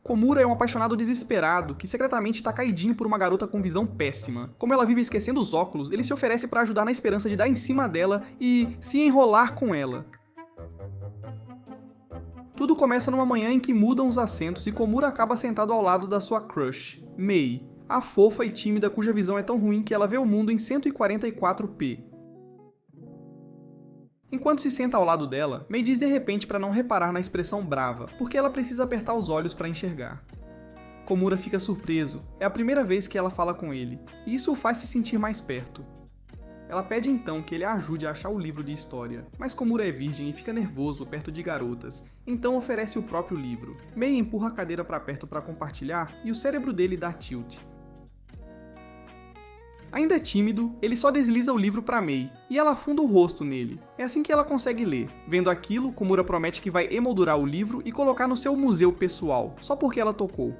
Komura é um apaixonado desesperado, que secretamente está caidinho por uma garota com visão péssima. Como ela vive esquecendo os óculos, ele se oferece para ajudar na esperança de dar em cima dela e se enrolar com ela. Tudo começa numa manhã em que mudam os assentos e Komura acaba sentado ao lado da sua crush, Mei, a fofa e tímida cuja visão é tão ruim que ela vê o mundo em 144p. Enquanto se senta ao lado dela, Mei diz de repente para não reparar na expressão brava, porque ela precisa apertar os olhos para enxergar. Komura fica surpreso, é a primeira vez que ela fala com ele, e isso o faz se sentir mais perto. Ela pede então que ele a ajude a achar o livro de história, mas Komura é virgem e fica nervoso perto de garotas, então oferece o próprio livro. Mei empurra a cadeira para perto para compartilhar e o cérebro dele dá tilt. Ainda tímido, ele só desliza o livro para Mei, e ela afunda o rosto nele. É assim que ela consegue ler. Vendo aquilo, Komura promete que vai emoldurar o livro e colocar no seu museu pessoal, só porque ela tocou.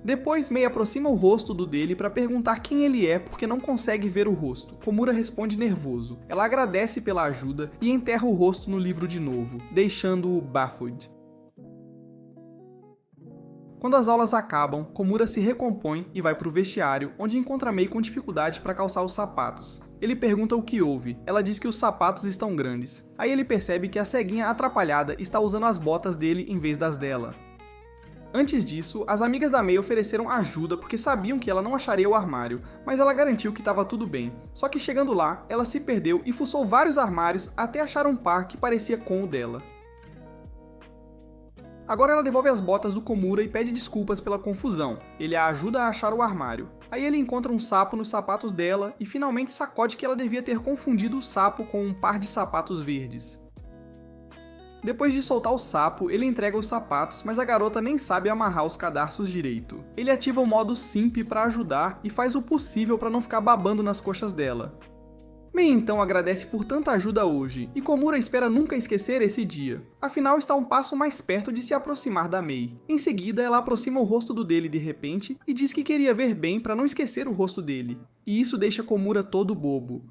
Depois, Mei aproxima o rosto do dele para perguntar quem ele é porque não consegue ver o rosto. Komura responde nervoso. Ela agradece pela ajuda e enterra o rosto no livro de novo, deixando-o baffled. Quando as aulas acabam, Komura se recompõe e vai para o vestiário, onde encontra Mei com dificuldade para calçar os sapatos. Ele pergunta o que houve, ela diz que os sapatos estão grandes. Aí ele percebe que a ceguinha atrapalhada está usando as botas dele em vez das dela. Antes disso, as amigas da Mei ofereceram ajuda porque sabiam que ela não acharia o armário, mas ela garantiu que estava tudo bem. Só que chegando lá, ela se perdeu e fuçou vários armários até achar um par que parecia com o dela. Agora ela devolve as botas do Komura e pede desculpas pela confusão. Ele a ajuda a achar o armário. Aí ele encontra um sapo nos sapatos dela e finalmente sacode que ela devia ter confundido o sapo com um par de sapatos verdes. Depois de soltar o sapo, ele entrega os sapatos, mas a garota nem sabe amarrar os cadarços direito. Ele ativa o modo Simp para ajudar e faz o possível para não ficar babando nas coxas dela. Mei então agradece por tanta ajuda hoje, e Komura espera nunca esquecer esse dia. Afinal, está um passo mais perto de se aproximar da Mei. Em seguida, ela aproxima o rosto do dele de repente e diz que queria ver bem para não esquecer o rosto dele. E isso deixa Komura todo bobo.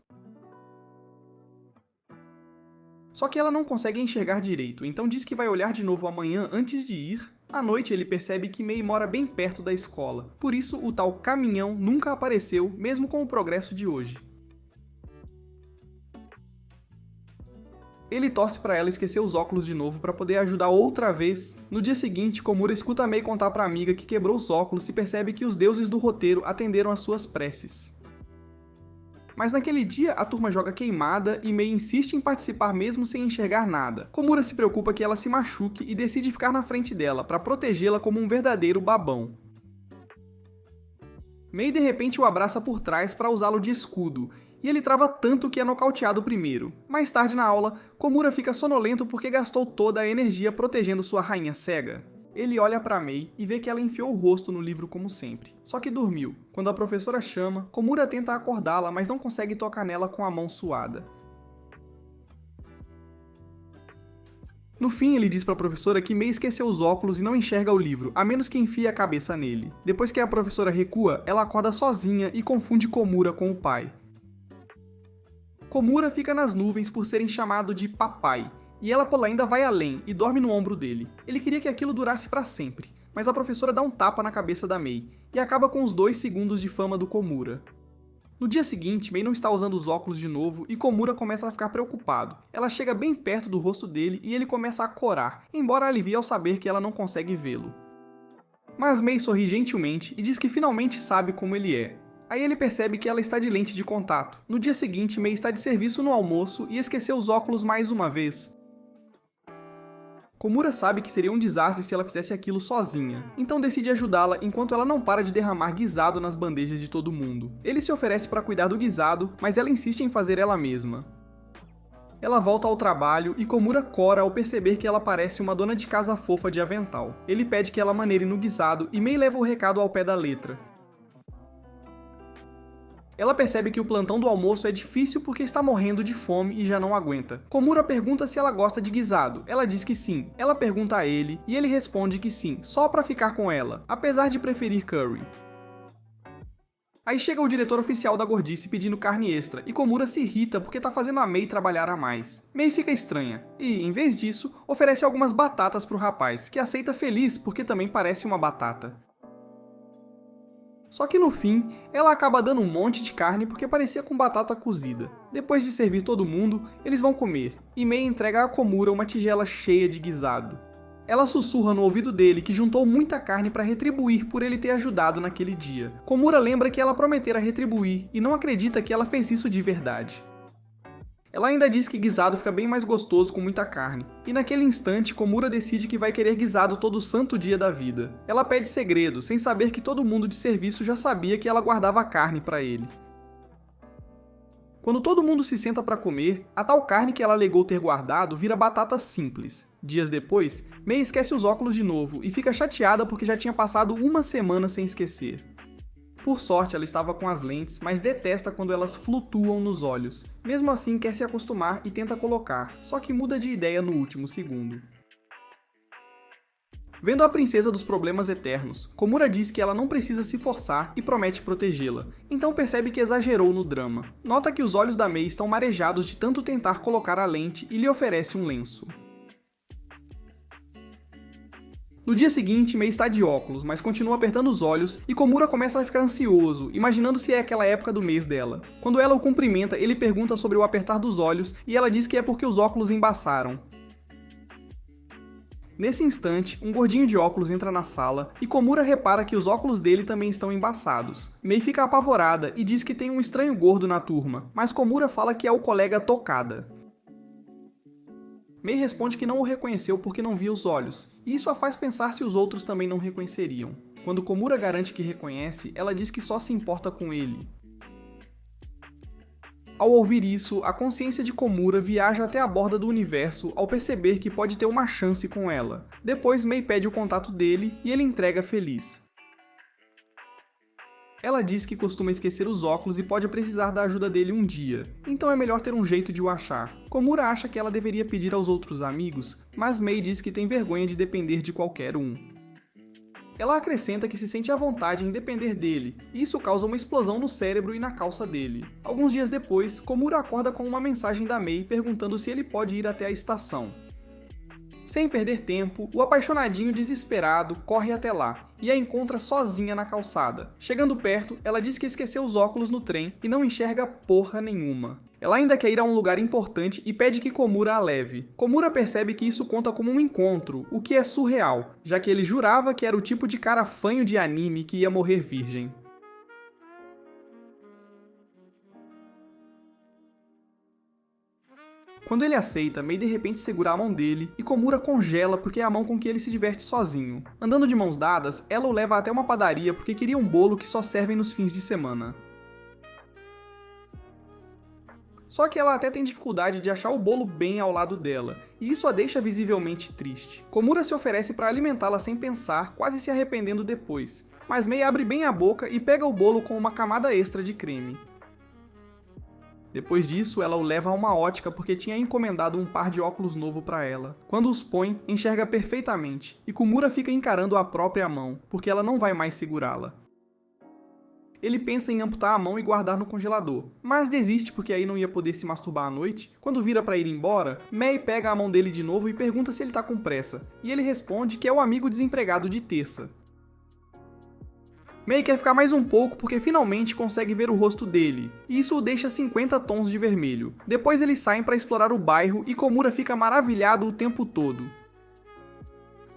Só que ela não consegue enxergar direito, então diz que vai olhar de novo amanhã antes de ir. À noite ele percebe que Mei mora bem perto da escola, por isso o tal caminhão nunca apareceu, mesmo com o progresso de hoje. Ele torce para ela esquecer os óculos de novo para poder ajudar outra vez. No dia seguinte, Komura escuta Mei contar para a amiga que quebrou os óculos e percebe que os deuses do roteiro atenderam às suas preces. Mas naquele dia, a turma joga queimada e Mei insiste em participar mesmo sem enxergar nada. Komura se preocupa que ela se machuque e decide ficar na frente dela para protegê-la como um verdadeiro babão. Mei de repente o abraça por trás para usá-lo de escudo, e ele trava tanto que é nocauteado primeiro. Mais tarde na aula, Komura fica sonolento porque gastou toda a energia protegendo sua rainha cega. Ele olha para Mei e vê que ela enfiou o rosto no livro como sempre. Só que dormiu. Quando a professora chama, Komura tenta acordá-la, mas não consegue tocar nela com a mão suada. No fim, ele diz para a professora que Mei esqueceu os óculos e não enxerga o livro, a menos que enfie a cabeça nele. Depois que a professora recua, ela acorda sozinha e confunde Komura com o pai. Komura fica nas nuvens por serem chamado de papai, e ela ainda vai além e dorme no ombro dele. Ele queria que aquilo durasse para sempre, mas a professora dá um tapa na cabeça da Mei, e acaba com os 2 segundos de fama do Komura. No dia seguinte, Mei não está usando os óculos de novo e Komura começa a ficar preocupado. Ela chega bem perto do rosto dele e ele começa a corar, embora alivie ao saber que ela não consegue vê-lo. Mas Mei sorri gentilmente e diz que finalmente sabe como ele é. Aí ele percebe que ela está de lente de contato. No dia seguinte, Mei está de serviço no almoço e esqueceu os óculos mais uma vez. Komura sabe que seria um desastre se ela fizesse aquilo sozinha, então decide ajudá-la enquanto ela não para de derramar guisado nas bandejas de todo mundo. Ele se oferece para cuidar do guisado, mas ela insiste em fazer ela mesma. Ela volta ao trabalho e Komura cora ao perceber que ela parece uma dona de casa fofa de avental. Ele pede que ela maneire no guisado e Mei leva o recado ao pé da letra. Ela percebe que o plantão do almoço é difícil porque está morrendo de fome e já não aguenta. Komura pergunta se ela gosta de guisado. Ela diz que sim. Ela pergunta a ele e ele responde que sim, só para ficar com ela, apesar de preferir curry. Aí chega o diretor oficial da gordice pedindo carne extra, e Komura se irrita porque tá fazendo a Mei trabalhar a mais. Mei fica estranha, e, em vez disso, oferece algumas batatas pro rapaz, que aceita feliz porque também parece uma batata. Só que no fim, ela acaba dando um monte de carne porque parecia com batata cozida. Depois de servir todo mundo, eles vão comer, e Mei entrega a Komura uma tigela cheia de guisado. Ela sussurra no ouvido dele que juntou muita carne para retribuir por ele ter ajudado naquele dia. Komura lembra que ela prometera retribuir e não acredita que ela fez isso de verdade. Ela ainda diz que guisado fica bem mais gostoso com muita carne, e naquele instante Komura decide que vai querer guisado todo santo dia da vida. Ela pede segredo, sem saber que todo mundo de serviço já sabia que ela guardava carne para ele. Quando todo mundo se senta para comer, a tal carne que ela alegou ter guardado vira batata simples. Dias depois, Mei esquece os óculos de novo e fica chateada porque já tinha passado uma semana sem esquecer. Por sorte, ela estava com as lentes, mas detesta quando elas flutuam nos olhos. Mesmo assim, quer se acostumar e tenta colocar, só que muda de ideia no último segundo. Vendo a princesa dos problemas eternos, Komura diz que ela não precisa se forçar e promete protegê-la, então percebe que exagerou no drama. Nota que os olhos da Mei estão marejados de tanto tentar colocar a lente e lhe oferece um lenço. No dia seguinte, Mei está de óculos, mas continua apertando os olhos, e Komura começa a ficar ansioso, imaginando se é aquela época do mês dela. Quando ela o cumprimenta, ele pergunta sobre o apertar dos olhos, e ela diz que é porque os óculos embaçaram. Nesse instante, um gordinho de óculos entra na sala, e Komura repara que os óculos dele também estão embaçados. Mei fica apavorada e diz que tem um estranho gordo na turma, mas Komura fala que é o colega Tokada. Mei responde que não o reconheceu porque não via os olhos, e isso a faz pensar se os outros também não reconheceriam. Quando Komura garante que reconhece, ela diz que só se importa com ele. Ao ouvir isso, a consciência de Komura viaja até a borda do universo ao perceber que pode ter uma chance com ela. Depois, Mei pede o contato dele e ele entrega feliz. Ela diz que costuma esquecer os óculos e pode precisar da ajuda dele um dia, então é melhor ter um jeito de o achar. Komura acha que ela deveria pedir aos outros amigos, mas Mei diz que tem vergonha de depender de qualquer um. Ela acrescenta que se sente à vontade em depender dele, e isso causa uma explosão no cérebro e na calça dele. Alguns dias depois, Komura acorda com uma mensagem da Mei perguntando se ele pode ir até a estação. Sem perder tempo, o apaixonadinho desesperado corre até lá, e a encontra sozinha na calçada. Chegando perto, ela diz que esqueceu os óculos no trem e não enxerga porra nenhuma. Ela ainda quer ir a um lugar importante e pede que Komura a leve. Komura percebe que isso conta como um encontro, o que é surreal, já que ele jurava que era o tipo de cara fanho de anime que ia morrer virgem. Quando ele aceita, Mei de repente segura a mão dele e Komura congela porque é a mão com que ele se diverte sozinho. Andando de mãos dadas, ela o leva até uma padaria porque queria um bolo que só servem nos fins de semana. Só que ela até tem dificuldade de achar o bolo bem ao lado dela, e isso a deixa visivelmente triste. Komura se oferece para alimentá-la sem pensar, quase se arrependendo depois, mas Mei abre bem a boca e pega o bolo com uma camada extra de creme. Depois disso, ela o leva a uma ótica porque tinha encomendado um par de óculos novo para ela. Quando os põe, enxerga perfeitamente, e Komura fica encarando a própria mão, porque ela não vai mais segurá-la. Ele pensa em amputar a mão e guardar no congelador, mas desiste porque aí não ia poder se masturbar à noite. Quando vira para ir embora, Mei pega a mão dele de novo e pergunta se ele tá com pressa, e ele responde que é o amigo desempregado de terça. Mei quer ficar mais um pouco porque finalmente consegue ver o rosto dele, e isso o deixa 50 tons de vermelho. Depois eles saem para explorar o bairro e Komura fica maravilhado o tempo todo.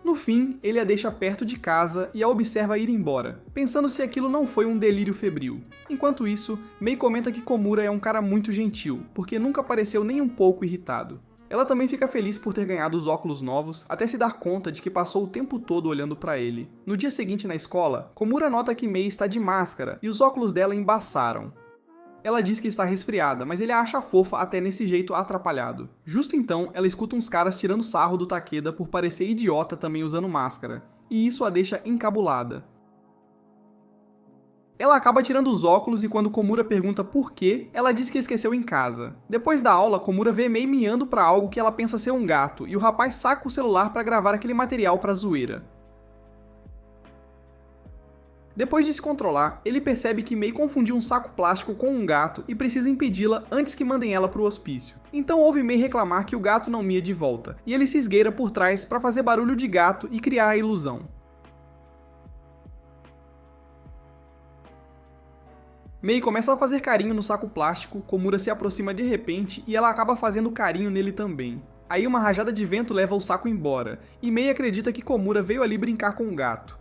No fim, ele a deixa perto de casa e a observa ir embora, pensando se aquilo não foi um delírio febril. Enquanto isso, Mei comenta que Komura é um cara muito gentil, porque nunca pareceu nem um pouco irritado. Ela também fica feliz por ter ganhado os óculos novos, até se dar conta de que passou o tempo todo olhando para ele. No dia seguinte na escola, Komura nota que Mei está de máscara e os óculos dela embaçaram. Ela diz que está resfriada, mas ele a acha fofa até nesse jeito atrapalhado. Justo então, ela escuta uns caras tirando sarro do Takeda por parecer idiota também usando máscara, e isso a deixa encabulada. Ela acaba tirando os óculos e quando Komura pergunta por quê, ela diz que esqueceu em casa. Depois da aula, Komura vê Mei miando pra algo que ela pensa ser um gato, e o rapaz saca o celular pra gravar aquele material pra zoeira. Depois de se controlar, ele percebe que Mei confundiu um saco plástico com um gato e precisa impedi-la antes que mandem ela para o hospício. Então ouve Mei reclamar que o gato não mia de volta, e ele se esgueira por trás para fazer barulho de gato e criar a ilusão. Mei começa a fazer carinho no saco plástico, Komura se aproxima de repente e ela acaba fazendo carinho nele também. Aí uma rajada de vento leva o saco embora, e Mei acredita que Komura veio ali brincar com o gato.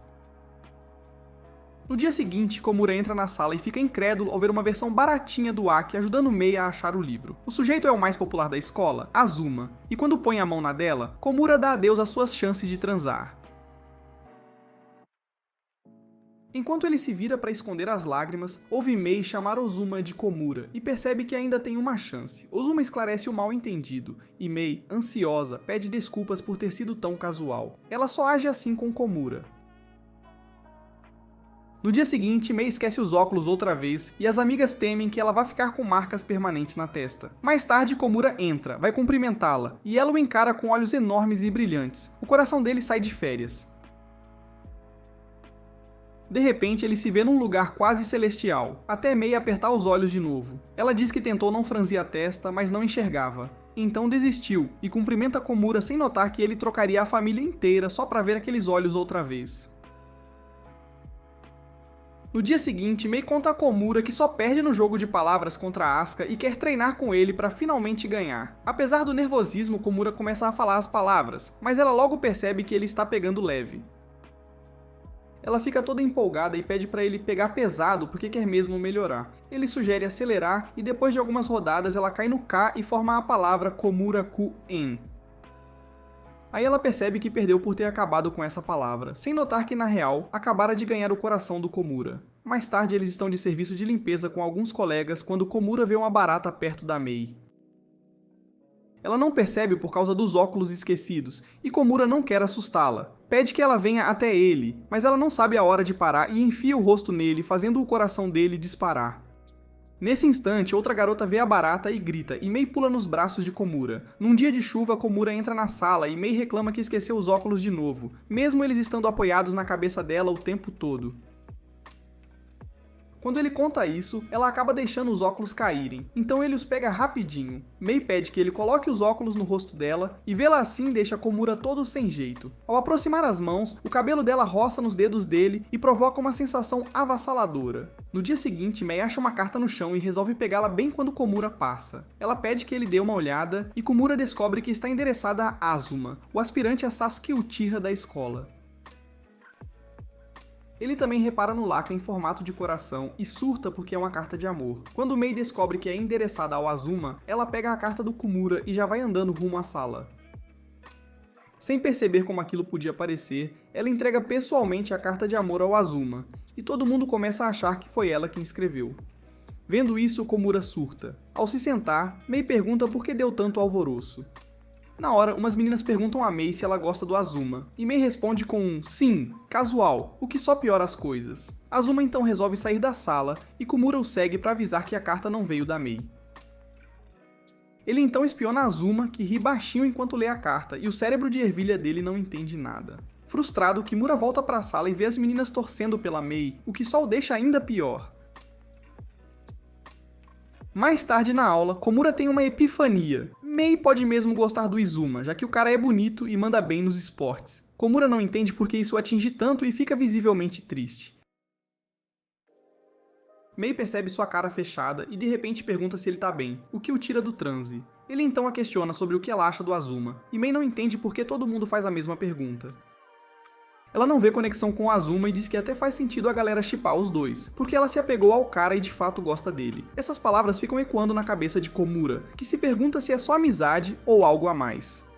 No dia seguinte, Komura entra na sala e fica incrédulo ao ver uma versão baratinha do Aki ajudando Mei a achar o livro. O sujeito é o mais popular da escola, Azuma, e quando põe a mão na dela, Komura dá adeus às suas chances de transar. Enquanto ele se vira para esconder as lágrimas, ouve Mei chamar Ozuma de Komura e percebe que ainda tem uma chance. Ozuma esclarece o mal-entendido, e Mei, ansiosa, pede desculpas por ter sido tão casual. Ela só age assim com Komura. No dia seguinte, Mei esquece os óculos outra vez, e as amigas temem que ela vá ficar com marcas permanentes na testa. Mais tarde, Komura entra, vai cumprimentá-la, e ela o encara com olhos enormes e brilhantes. O coração dele sai de férias. De repente, ele se vê num lugar quase celestial, até Mei apertar os olhos de novo. Ela diz que tentou não franzir a testa, mas não enxergava. Então desistiu, e cumprimenta Komura sem notar que ele trocaria a família inteira só para ver aqueles olhos outra vez. No dia seguinte, Mei conta a Komura que só perde no jogo de palavras contra Asuka e quer treinar com ele para finalmente ganhar. Apesar do nervosismo, Komura começa a falar as palavras, mas ela logo percebe que ele está pegando leve. Ela fica toda empolgada e pede para ele pegar pesado porque quer mesmo melhorar. Ele sugere acelerar e depois de algumas rodadas ela cai no K e forma a palavra Komura-ku-en. Aí ela percebe que perdeu por ter acabado com essa palavra, sem notar que na real, acabara de ganhar o coração do Komura. Mais tarde eles estão de serviço de limpeza com alguns colegas quando Komura vê uma barata perto da Mei. Ela não percebe por causa dos óculos esquecidos, e Komura não quer assustá-la. Pede que ela venha até ele, mas ela não sabe a hora de parar e enfia o rosto nele, fazendo o coração dele disparar. Nesse instante, outra garota vê a barata e grita, e Mei pula nos braços de Komura. Num dia de chuva, Komura entra na sala e Mei reclama que esqueceu os óculos de novo, mesmo eles estando apoiados na cabeça dela o tempo todo. Quando ele conta isso, ela acaba deixando os óculos caírem, então ele os pega rapidinho. Mei pede que ele coloque os óculos no rosto dela, e vê-la assim deixa Komura todo sem jeito. Ao aproximar as mãos, o cabelo dela roça nos dedos dele e provoca uma sensação avassaladora. No dia seguinte, Mei acha uma carta no chão e resolve pegá-la bem quando Komura passa. Ela pede que ele dê uma olhada, e Komura descobre que está endereçada a Azuma, o aspirante a Sasuke Uchiha da escola. Ele também repara no lacre em formato de coração e surta porque é uma carta de amor. Quando Mei descobre que é endereçada ao Azuma, ela pega a carta do Komura e já vai andando rumo à sala. Sem perceber como aquilo podia parecer, ela entrega pessoalmente a carta de amor ao Azuma, e todo mundo começa a achar que foi ela quem escreveu. Vendo isso, Komura surta. Ao se sentar, Mei pergunta por que deu tanto alvoroço. Na hora, umas meninas perguntam a Mei se ela gosta do Azuma, e Mei responde com um sim, casual, o que só piora as coisas. Azuma então resolve sair da sala, e Komura o segue para avisar que a carta não veio da Mei. Ele então espiona Azuma, que ri baixinho enquanto lê a carta, e o cérebro de ervilha dele não entende nada. Frustrado, Kimura volta para a sala e vê as meninas torcendo pela Mei, o que só o deixa ainda pior. Mais tarde na aula, Komura tem uma epifania. Mei pode mesmo gostar do Izuma, já que o cara é bonito e manda bem nos esportes. Komura não entende por que isso o atinge tanto e fica visivelmente triste. Mei percebe sua cara fechada e de repente pergunta se ele tá bem, o que o tira do transe. Ele então a questiona sobre o que ela acha do Azuma, e Mei não entende por que todo mundo faz a mesma pergunta. Ela não vê conexão com o Azuma e diz que até faz sentido a galera shippar os dois, porque ela se apegou ao cara e de fato gosta dele. Essas palavras ficam ecoando na cabeça de Komura, que se pergunta se é só amizade ou algo a mais.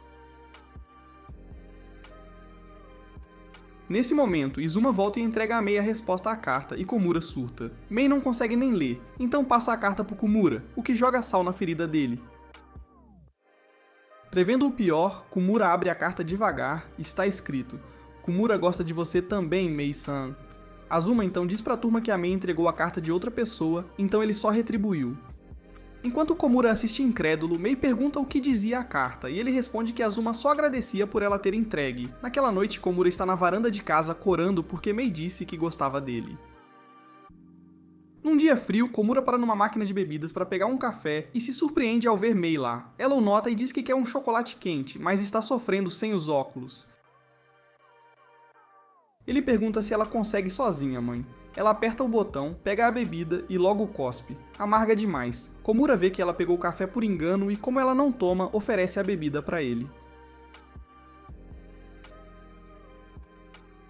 Nesse momento, Izuma volta e entrega a Mei a resposta à carta e Komura surta. Mei não consegue nem ler, então passa a carta pro Komura, o que joga sal na ferida dele. Prevendo o pior, Komura abre a carta devagar e está escrito: Komura gosta de você também, Mei-san. Azuma então diz pra turma que a Mei entregou a carta de outra pessoa, então ele só retribuiu. Enquanto Komura assiste incrédulo, Mei pergunta o que dizia a carta, e ele responde que Azuma só agradecia por ela ter entregue. Naquela noite, Komura está na varanda de casa corando porque Mei disse que gostava dele. Num dia frio, Komura para numa máquina de bebidas para pegar um café e se surpreende ao ver Mei lá. Ela o nota e diz que quer um chocolate quente, mas está sofrendo sem os óculos. Ele pergunta se ela consegue sozinha, mãe. Ela aperta o botão, pega a bebida e logo cospe. Amarga demais. Komura vê que ela pegou o café por engano e, como ela não toma, oferece a bebida para ele.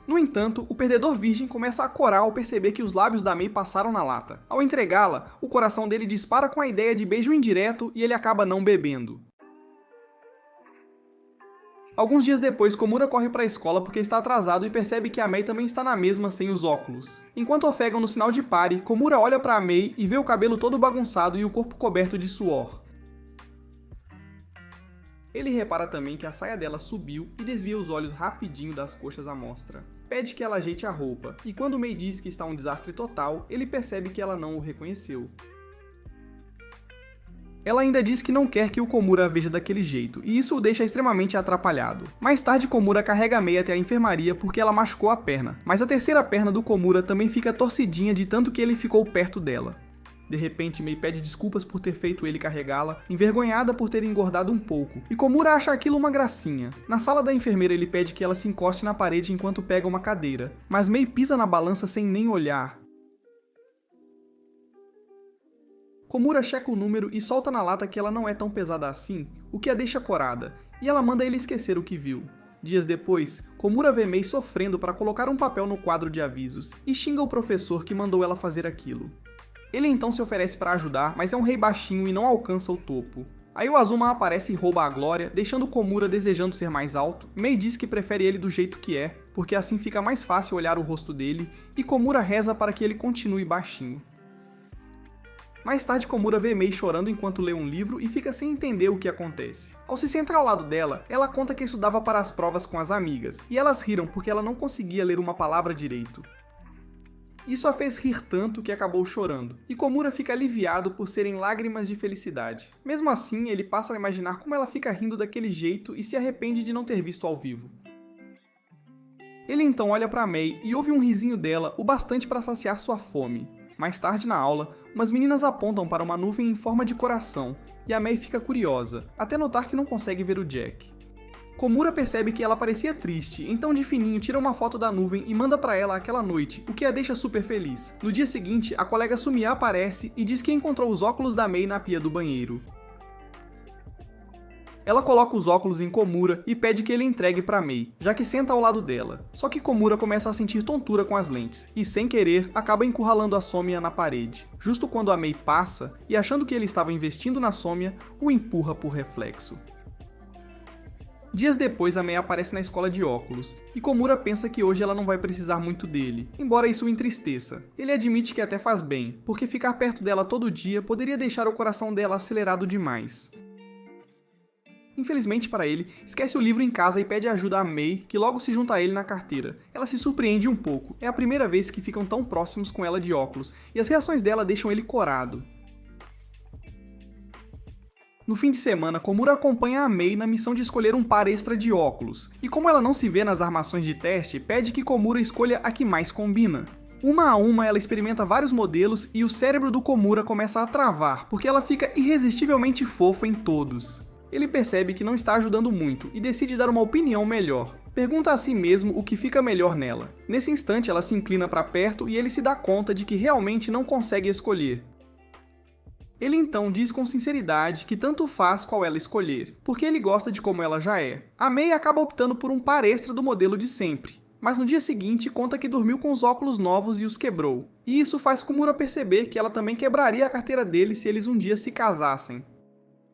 No entanto, o perdedor virgem começa a corar ao perceber que os lábios da Mei passaram na lata. Ao entregá-la, o coração dele dispara com a ideia de beijo indireto e ele acaba não bebendo. Alguns dias depois, Komura corre para a escola porque está atrasado e percebe que a Mei também está na mesma sem os óculos. Enquanto ofegam no sinal de pare, Komura olha para a Mei e vê o cabelo todo bagunçado e o corpo coberto de suor. Ele repara também que a saia dela subiu e desvia os olhos rapidinho das coxas à mostra. Pede que ela ajeite a roupa, e quando Mei diz que está um desastre total, ele percebe que ela não o reconheceu. Ela ainda diz que não quer que o Komura a veja daquele jeito, e isso o deixa extremamente atrapalhado. Mais tarde, Komura carrega a Mei até a enfermaria porque ela machucou a perna, mas a terceira perna do Komura também fica torcidinha de tanto que ele ficou perto dela. De repente, Mei pede desculpas por ter feito ele carregá-la, envergonhada por ter engordado um pouco, e Komura acha aquilo uma gracinha. Na sala da enfermeira ele pede que ela se encoste na parede enquanto pega uma cadeira, mas Mei pisa na balança sem nem olhar. Komura checa o número e solta na lata que ela não é tão pesada assim, o que a deixa corada, e ela manda ele esquecer o que viu. Dias depois, Komura vê Mei sofrendo para colocar um papel no quadro de avisos, e xinga o professor que mandou ela fazer aquilo. Ele então se oferece para ajudar, mas é um rei baixinho e não alcança o topo. Aí o Azuma aparece e rouba a glória, deixando Komura desejando ser mais alto. Mei diz que prefere ele do jeito que é, porque assim fica mais fácil olhar o rosto dele, e Komura reza para que ele continue baixinho. Mais tarde, Komura vê Mei chorando enquanto lê um livro e fica sem entender o que acontece. Ao se sentar ao lado dela, ela conta que estudava para as provas com as amigas, e elas riram porque ela não conseguia ler uma palavra direito. Isso a fez rir tanto que acabou chorando, e Komura fica aliviado por serem lágrimas de felicidade. Mesmo assim, ele passa a imaginar como ela fica rindo daquele jeito e se arrepende de não ter visto ao vivo. Ele então olha para Mei e ouve um risinho dela o bastante para saciar sua fome. Mais tarde na aula, umas meninas apontam para uma nuvem em forma de coração, e a Mei fica curiosa, até notar que não consegue ver o Jack. Komura percebe que ela parecia triste, então de fininho tira uma foto da nuvem e manda pra ela aquela noite, o que a deixa super feliz. No dia seguinte, a colega Sumia aparece e diz que encontrou os óculos da Mei na pia do banheiro. Ela coloca os óculos em Komura e pede que ele entregue pra Mei, já que senta ao lado dela. Só que Komura começa a sentir tontura com as lentes, e sem querer, acaba encurralando a Somia na parede. Justo quando a Mei passa, e achando que ele estava investindo na Somia, o empurra por reflexo. Dias depois, a Mei aparece na escola de óculos, e Komura pensa que hoje ela não vai precisar muito dele, embora isso o entristeça. Ele admite que até faz bem, porque ficar perto dela todo dia poderia deixar o coração dela acelerado demais. Infelizmente para ele, esquece o livro em casa e pede ajuda a Mei, que logo se junta a ele na carteira. Ela se surpreende um pouco, é a primeira vez que ficam tão próximos com ela de óculos, e as reações dela deixam ele corado. No fim de semana, Komura acompanha a Mei na missão de escolher um par extra de óculos, e como ela não se vê nas armações de teste, pede que Komura escolha a que mais combina. Uma a uma, ela experimenta vários modelos e o cérebro do Komura começa a travar, porque ela fica irresistivelmente fofa em todos. Ele percebe que não está ajudando muito e decide dar uma opinião melhor. Pergunta a si mesmo o que fica melhor nela. Nesse instante, ela se inclina para perto e ele se dá conta de que realmente não consegue escolher. Ele então diz com sinceridade que tanto faz qual ela escolher, porque ele gosta de como ela já é. A Mei acaba optando por um par extra do modelo de sempre, mas no dia seguinte conta que dormiu com os óculos novos e os quebrou. E isso faz Komura perceber que ela também quebraria a carteira dele se eles um dia se casassem.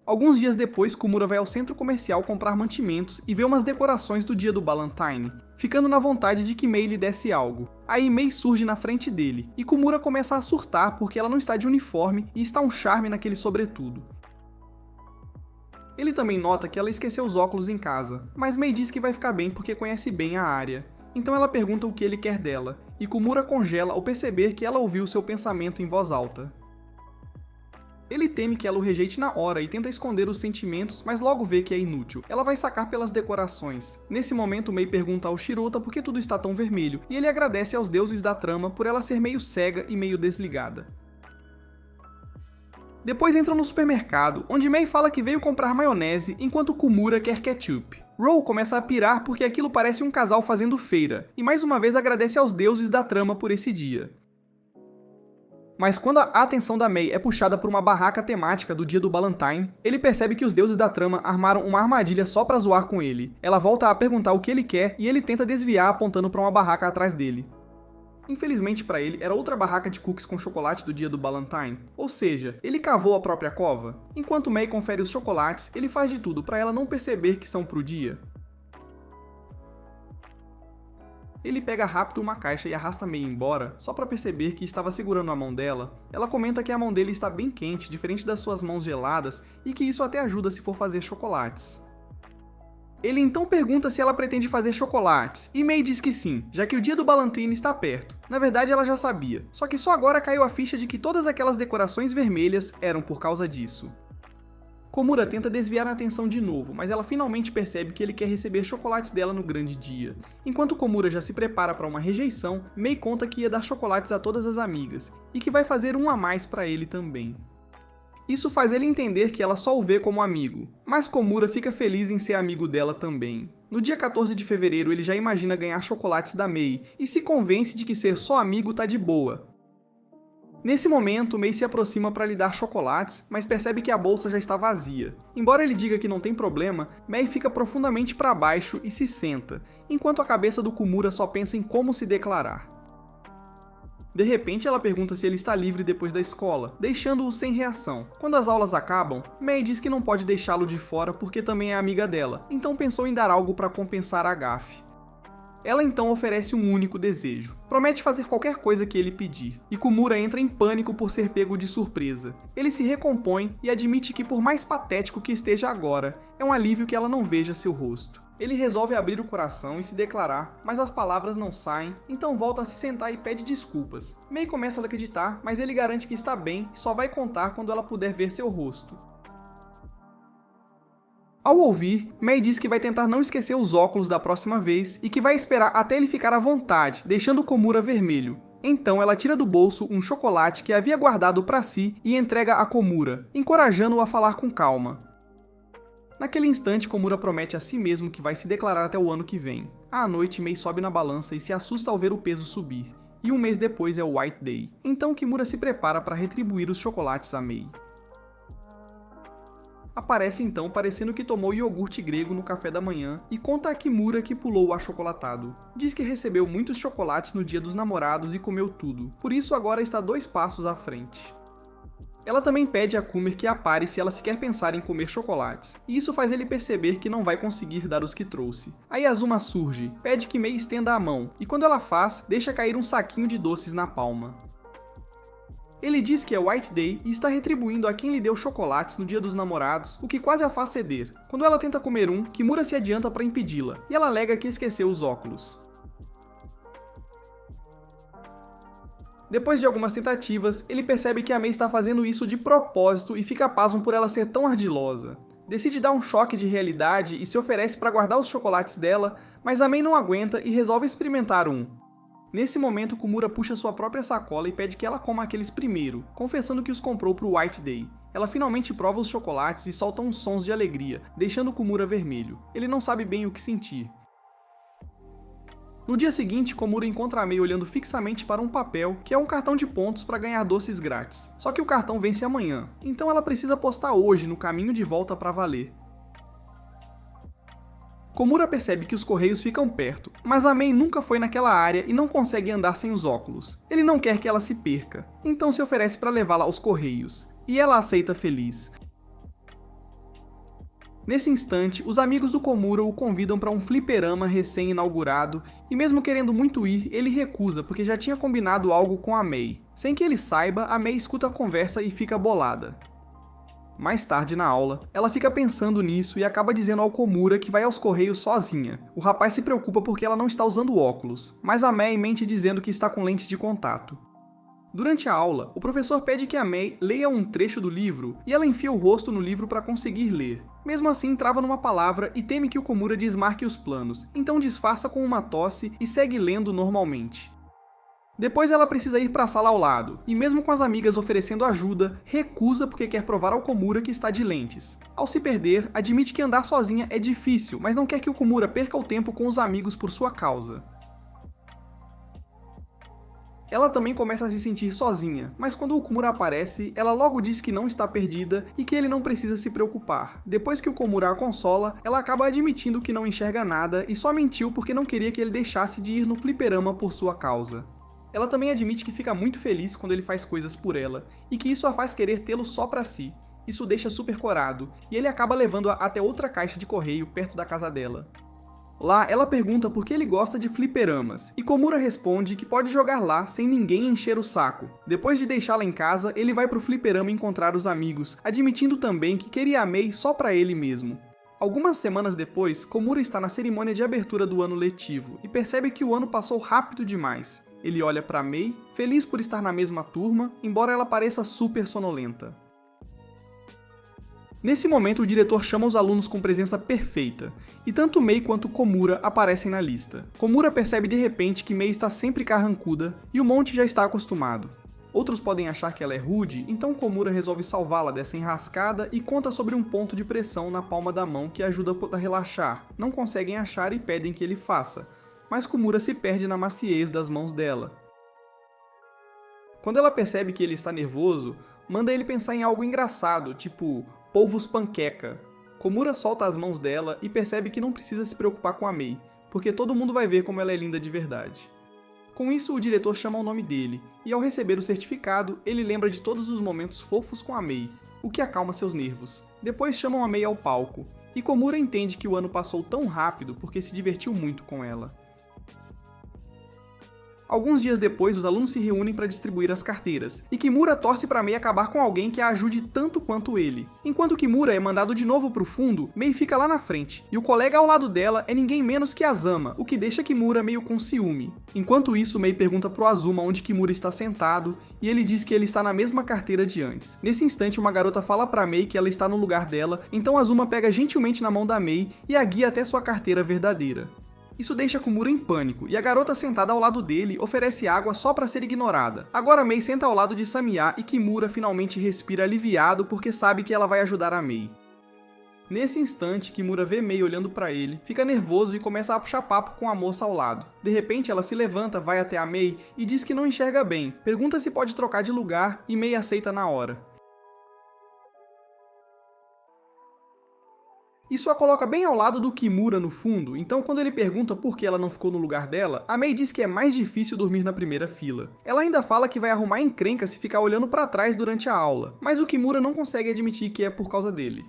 Alguns dias depois, Komura vai ao centro comercial comprar mantimentos e vê umas decorações do dia do Ballantine, ficando na vontade de que Mei lhe desse algo. Aí Mei surge na frente dele, e Komura começa a surtar porque ela não está de uniforme e está um charme naquele sobretudo. Ele também nota que ela esqueceu os óculos em casa, mas Mei diz que vai ficar bem porque conhece bem a área. Então ela pergunta o que ele quer dela, e Komura congela ao perceber que ela ouviu seu pensamento em voz alta. Ele teme que ela o rejeite na hora e tenta esconder os sentimentos, mas logo vê que é inútil. Ela vai sacar pelas decorações. Nesse momento, Mei pergunta ao Shirota por que tudo está tão vermelho, e ele agradece aos deuses da trama por ela ser meio cega e meio desligada. Depois entram no supermercado, onde Mei fala que veio comprar maionese, enquanto Komura quer ketchup. Ro começa a pirar porque aquilo parece um casal fazendo feira, e mais uma vez agradece aos deuses da trama por esse dia. Mas quando a atenção da Mei é puxada por uma barraca temática do dia do Ballantine, ele percebe que os deuses da trama armaram uma armadilha só pra zoar com ele. Ela volta a perguntar o que ele quer e ele tenta desviar apontando pra uma barraca atrás dele. Infelizmente para ele, era outra barraca de cookies com chocolate do dia do Ballantine. Ou seja, ele cavou a própria cova. Enquanto Mei confere os chocolates, ele faz de tudo para ela não perceber que são pro dia. Ele pega rápido uma caixa e arrasta Mei embora, só para perceber que estava segurando a mão dela. Ela comenta que a mão dele está bem quente, diferente das suas mãos geladas, e que isso até ajuda se for fazer chocolates. Ele então pergunta se ela pretende fazer chocolates, e Mei diz que sim, já que o dia do Ballantine está perto. Na verdade, ela já sabia, só que só agora caiu a ficha de que todas aquelas decorações vermelhas eram por causa disso. Komura tenta desviar a atenção de novo, mas ela finalmente percebe que ele quer receber chocolates dela no grande dia. Enquanto Komura já se prepara para uma rejeição, Mei conta que ia dar chocolates a todas as amigas, e que vai fazer um a mais para ele também. Isso faz ele entender que ela só o vê como amigo, mas Komura fica feliz em ser amigo dela também. No dia 14 de fevereiro ele já imagina ganhar chocolates da Mei, e se convence de que ser só amigo tá de boa. Nesse momento, Mei se aproxima para lhe dar chocolates, mas percebe que a bolsa já está vazia. Embora ele diga que não tem problema, Mei fica profundamente para baixo e se senta, enquanto a cabeça do Komura só pensa em como se declarar. De repente, ela pergunta se ele está livre depois da escola, deixando-o sem reação. Quando as aulas acabam, Mei diz que não pode deixá-lo de fora porque também é amiga dela, então pensou em dar algo para compensar a gafe. Ela então oferece um único desejo. Promete fazer qualquer coisa que ele pedir. E Komura entra em pânico por ser pego de surpresa. Ele se recompõe e admite que, por mais patético que esteja agora, é um alívio que ela não veja seu rosto. Ele resolve abrir o coração e se declarar, mas as palavras não saem, então volta a se sentar e pede desculpas. Mei começa a acreditar, mas ele garante que está bem e só vai contar quando ela puder ver seu rosto. Ao ouvir, Mei diz que vai tentar não esquecer os óculos da próxima vez e que vai esperar até ele ficar à vontade, deixando Komura vermelho. Então ela tira do bolso um chocolate que havia guardado para si e entrega a Komura, encorajando-o a falar com calma. Naquele instante, Komura promete a si mesmo que vai se declarar até o ano que vem. À noite, Mei sobe na balança e se assusta ao ver o peso subir. E um mês depois é o White Day. Então Kimura se prepara para retribuir os chocolates a Mei. Aparece então parecendo que tomou iogurte grego no café da manhã e conta a Kimura que pulou o achocolatado. Diz que recebeu muitos chocolates no dia dos namorados e comeu tudo, por isso agora está 2 passos à frente. Ela também pede a Kumer que a pare se ela sequer pensar em comer chocolates, e isso faz ele perceber que não vai conseguir dar os que trouxe. Aí Azuma surge, pede que Mei estenda a mão, e quando ela faz, deixa cair um saquinho de doces na palma. Ele diz que é White Day e está retribuindo a quem lhe deu chocolates no dia dos namorados, o que quase a faz ceder. Quando ela tenta comer um, Kimura se adianta para impedi-la, e ela alega que esqueceu os óculos. Depois de algumas tentativas, ele percebe que a Mei está fazendo isso de propósito e fica pasmo por ela ser tão ardilosa. Decide dar um choque de realidade e se oferece para guardar os chocolates dela, mas a Mei não aguenta e resolve experimentar um. Nesse momento, Komura puxa sua própria sacola e pede que ela coma aqueles primeiro, confessando que os comprou para o White Day. Ela finalmente prova os chocolates e solta uns sons de alegria, deixando Komura vermelho. Ele não sabe bem o que sentir. No dia seguinte, Komura encontra a Mei olhando fixamente para um papel, que é um cartão de pontos para ganhar doces grátis. Só que o cartão vence amanhã, então ela precisa postar hoje no caminho de volta para valer. Komura percebe que os correios ficam perto, mas a Mei nunca foi naquela área e não consegue andar sem os óculos. Ele não quer que ela se perca, então se oferece para levá-la aos correios, e ela aceita feliz. Nesse instante, os amigos do Komura o convidam para um fliperama recém-inaugurado, e mesmo querendo muito ir, ele recusa porque já tinha combinado algo com a Mei. Sem que ele saiba, a Mei escuta a conversa e fica bolada. Mais tarde na aula, ela fica pensando nisso e acaba dizendo ao Komura que vai aos correios sozinha. O rapaz se preocupa porque ela não está usando óculos, mas a Mei mente dizendo que está com lente de contato. Durante a aula, o professor pede que a Mei leia um trecho do livro e ela enfia o rosto no livro para conseguir ler. Mesmo assim, trava numa palavra e teme que o Komura desmarque os planos, então disfarça com uma tosse e segue lendo normalmente. Depois ela precisa ir para a sala ao lado, e mesmo com as amigas oferecendo ajuda, recusa porque quer provar ao Komura que está de lentes. Ao se perder, admite que andar sozinha é difícil, mas não quer que o Komura perca o tempo com os amigos por sua causa. Ela também começa a se sentir sozinha, mas quando o Komura aparece, ela logo diz que não está perdida e que ele não precisa se preocupar. Depois que o Komura a consola, ela acaba admitindo que não enxerga nada e só mentiu porque não queria que ele deixasse de ir no fliperama por sua causa. Ela também admite que fica muito feliz quando ele faz coisas por ela, e que isso a faz querer tê-lo só pra si. Isso o deixa super corado, e ele acaba levando-a até outra caixa de correio perto da casa dela. Lá, ela pergunta por que ele gosta de fliperamas, e Komura responde que pode jogar lá sem ninguém encher o saco. Depois de deixá-la em casa, ele vai pro fliperama encontrar os amigos, admitindo também que queria a Mei só pra ele mesmo. Algumas semanas depois, Komura está na cerimônia de abertura do ano letivo, e percebe que o ano passou rápido demais. Ele olha pra Mei, feliz por estar na mesma turma, embora ela pareça super sonolenta. Nesse momento, o diretor chama os alunos com presença perfeita, e tanto Mei quanto Komura aparecem na lista. Komura percebe de repente que Mei está sempre carrancuda, e o Monte já está acostumado. Outros podem achar que ela é rude, então Komura resolve salvá-la dessa enrascada e conta sobre um ponto de pressão na palma da mão que ajuda a relaxar. Não conseguem achar e pedem que ele faça, mas Komura se perde na maciez das mãos dela. Quando ela percebe que ele está nervoso, manda ele pensar em algo engraçado, tipo polvos panqueca. Komura solta as mãos dela e percebe que não precisa se preocupar com a Mei, porque todo mundo vai ver como ela é linda de verdade. Com isso, o diretor chama o nome dele, e ao receber o certificado, ele lembra de todos os momentos fofos com a Mei, o que acalma seus nervos. Depois chamam a Mei ao palco, e Komura entende que o ano passou tão rápido porque se divertiu muito com ela. Alguns dias depois, os alunos se reúnem para distribuir as carteiras, e Kimura torce para Mei acabar com alguém que a ajude tanto quanto ele. Enquanto Kimura é mandado de novo pro fundo, Mei fica lá na frente, e o colega ao lado dela é ninguém menos que Azama, o que deixa Kimura meio com ciúme. Enquanto isso, Mei pergunta pro Azuma onde Kimura está sentado, e ele diz que ele está na mesma carteira de antes. Nesse instante, uma garota fala pra Mei que ela está no lugar dela, então Azuma pega gentilmente na mão da Mei e a guia até sua carteira verdadeira. Isso deixa Komura em pânico, e a garota sentada ao lado dele oferece água só para ser ignorada. Agora Mei senta ao lado de Samiya e Kimura finalmente respira aliviado porque sabe que ela vai ajudar a Mei. Nesse instante, Kimura vê Mei olhando para ele, fica nervoso e começa a puxar papo com a moça ao lado. De repente ela se levanta, vai até a Mei e diz que não enxerga bem, pergunta se pode trocar de lugar e Mei aceita na hora. Isso a coloca bem ao lado do Kimura no fundo, então quando ele pergunta por que ela não ficou no lugar dela, a Mei diz que é mais difícil dormir na primeira fila. Ela ainda fala que vai arrumar encrenca se ficar olhando para trás durante a aula, mas o Kimura não consegue admitir que é por causa dele.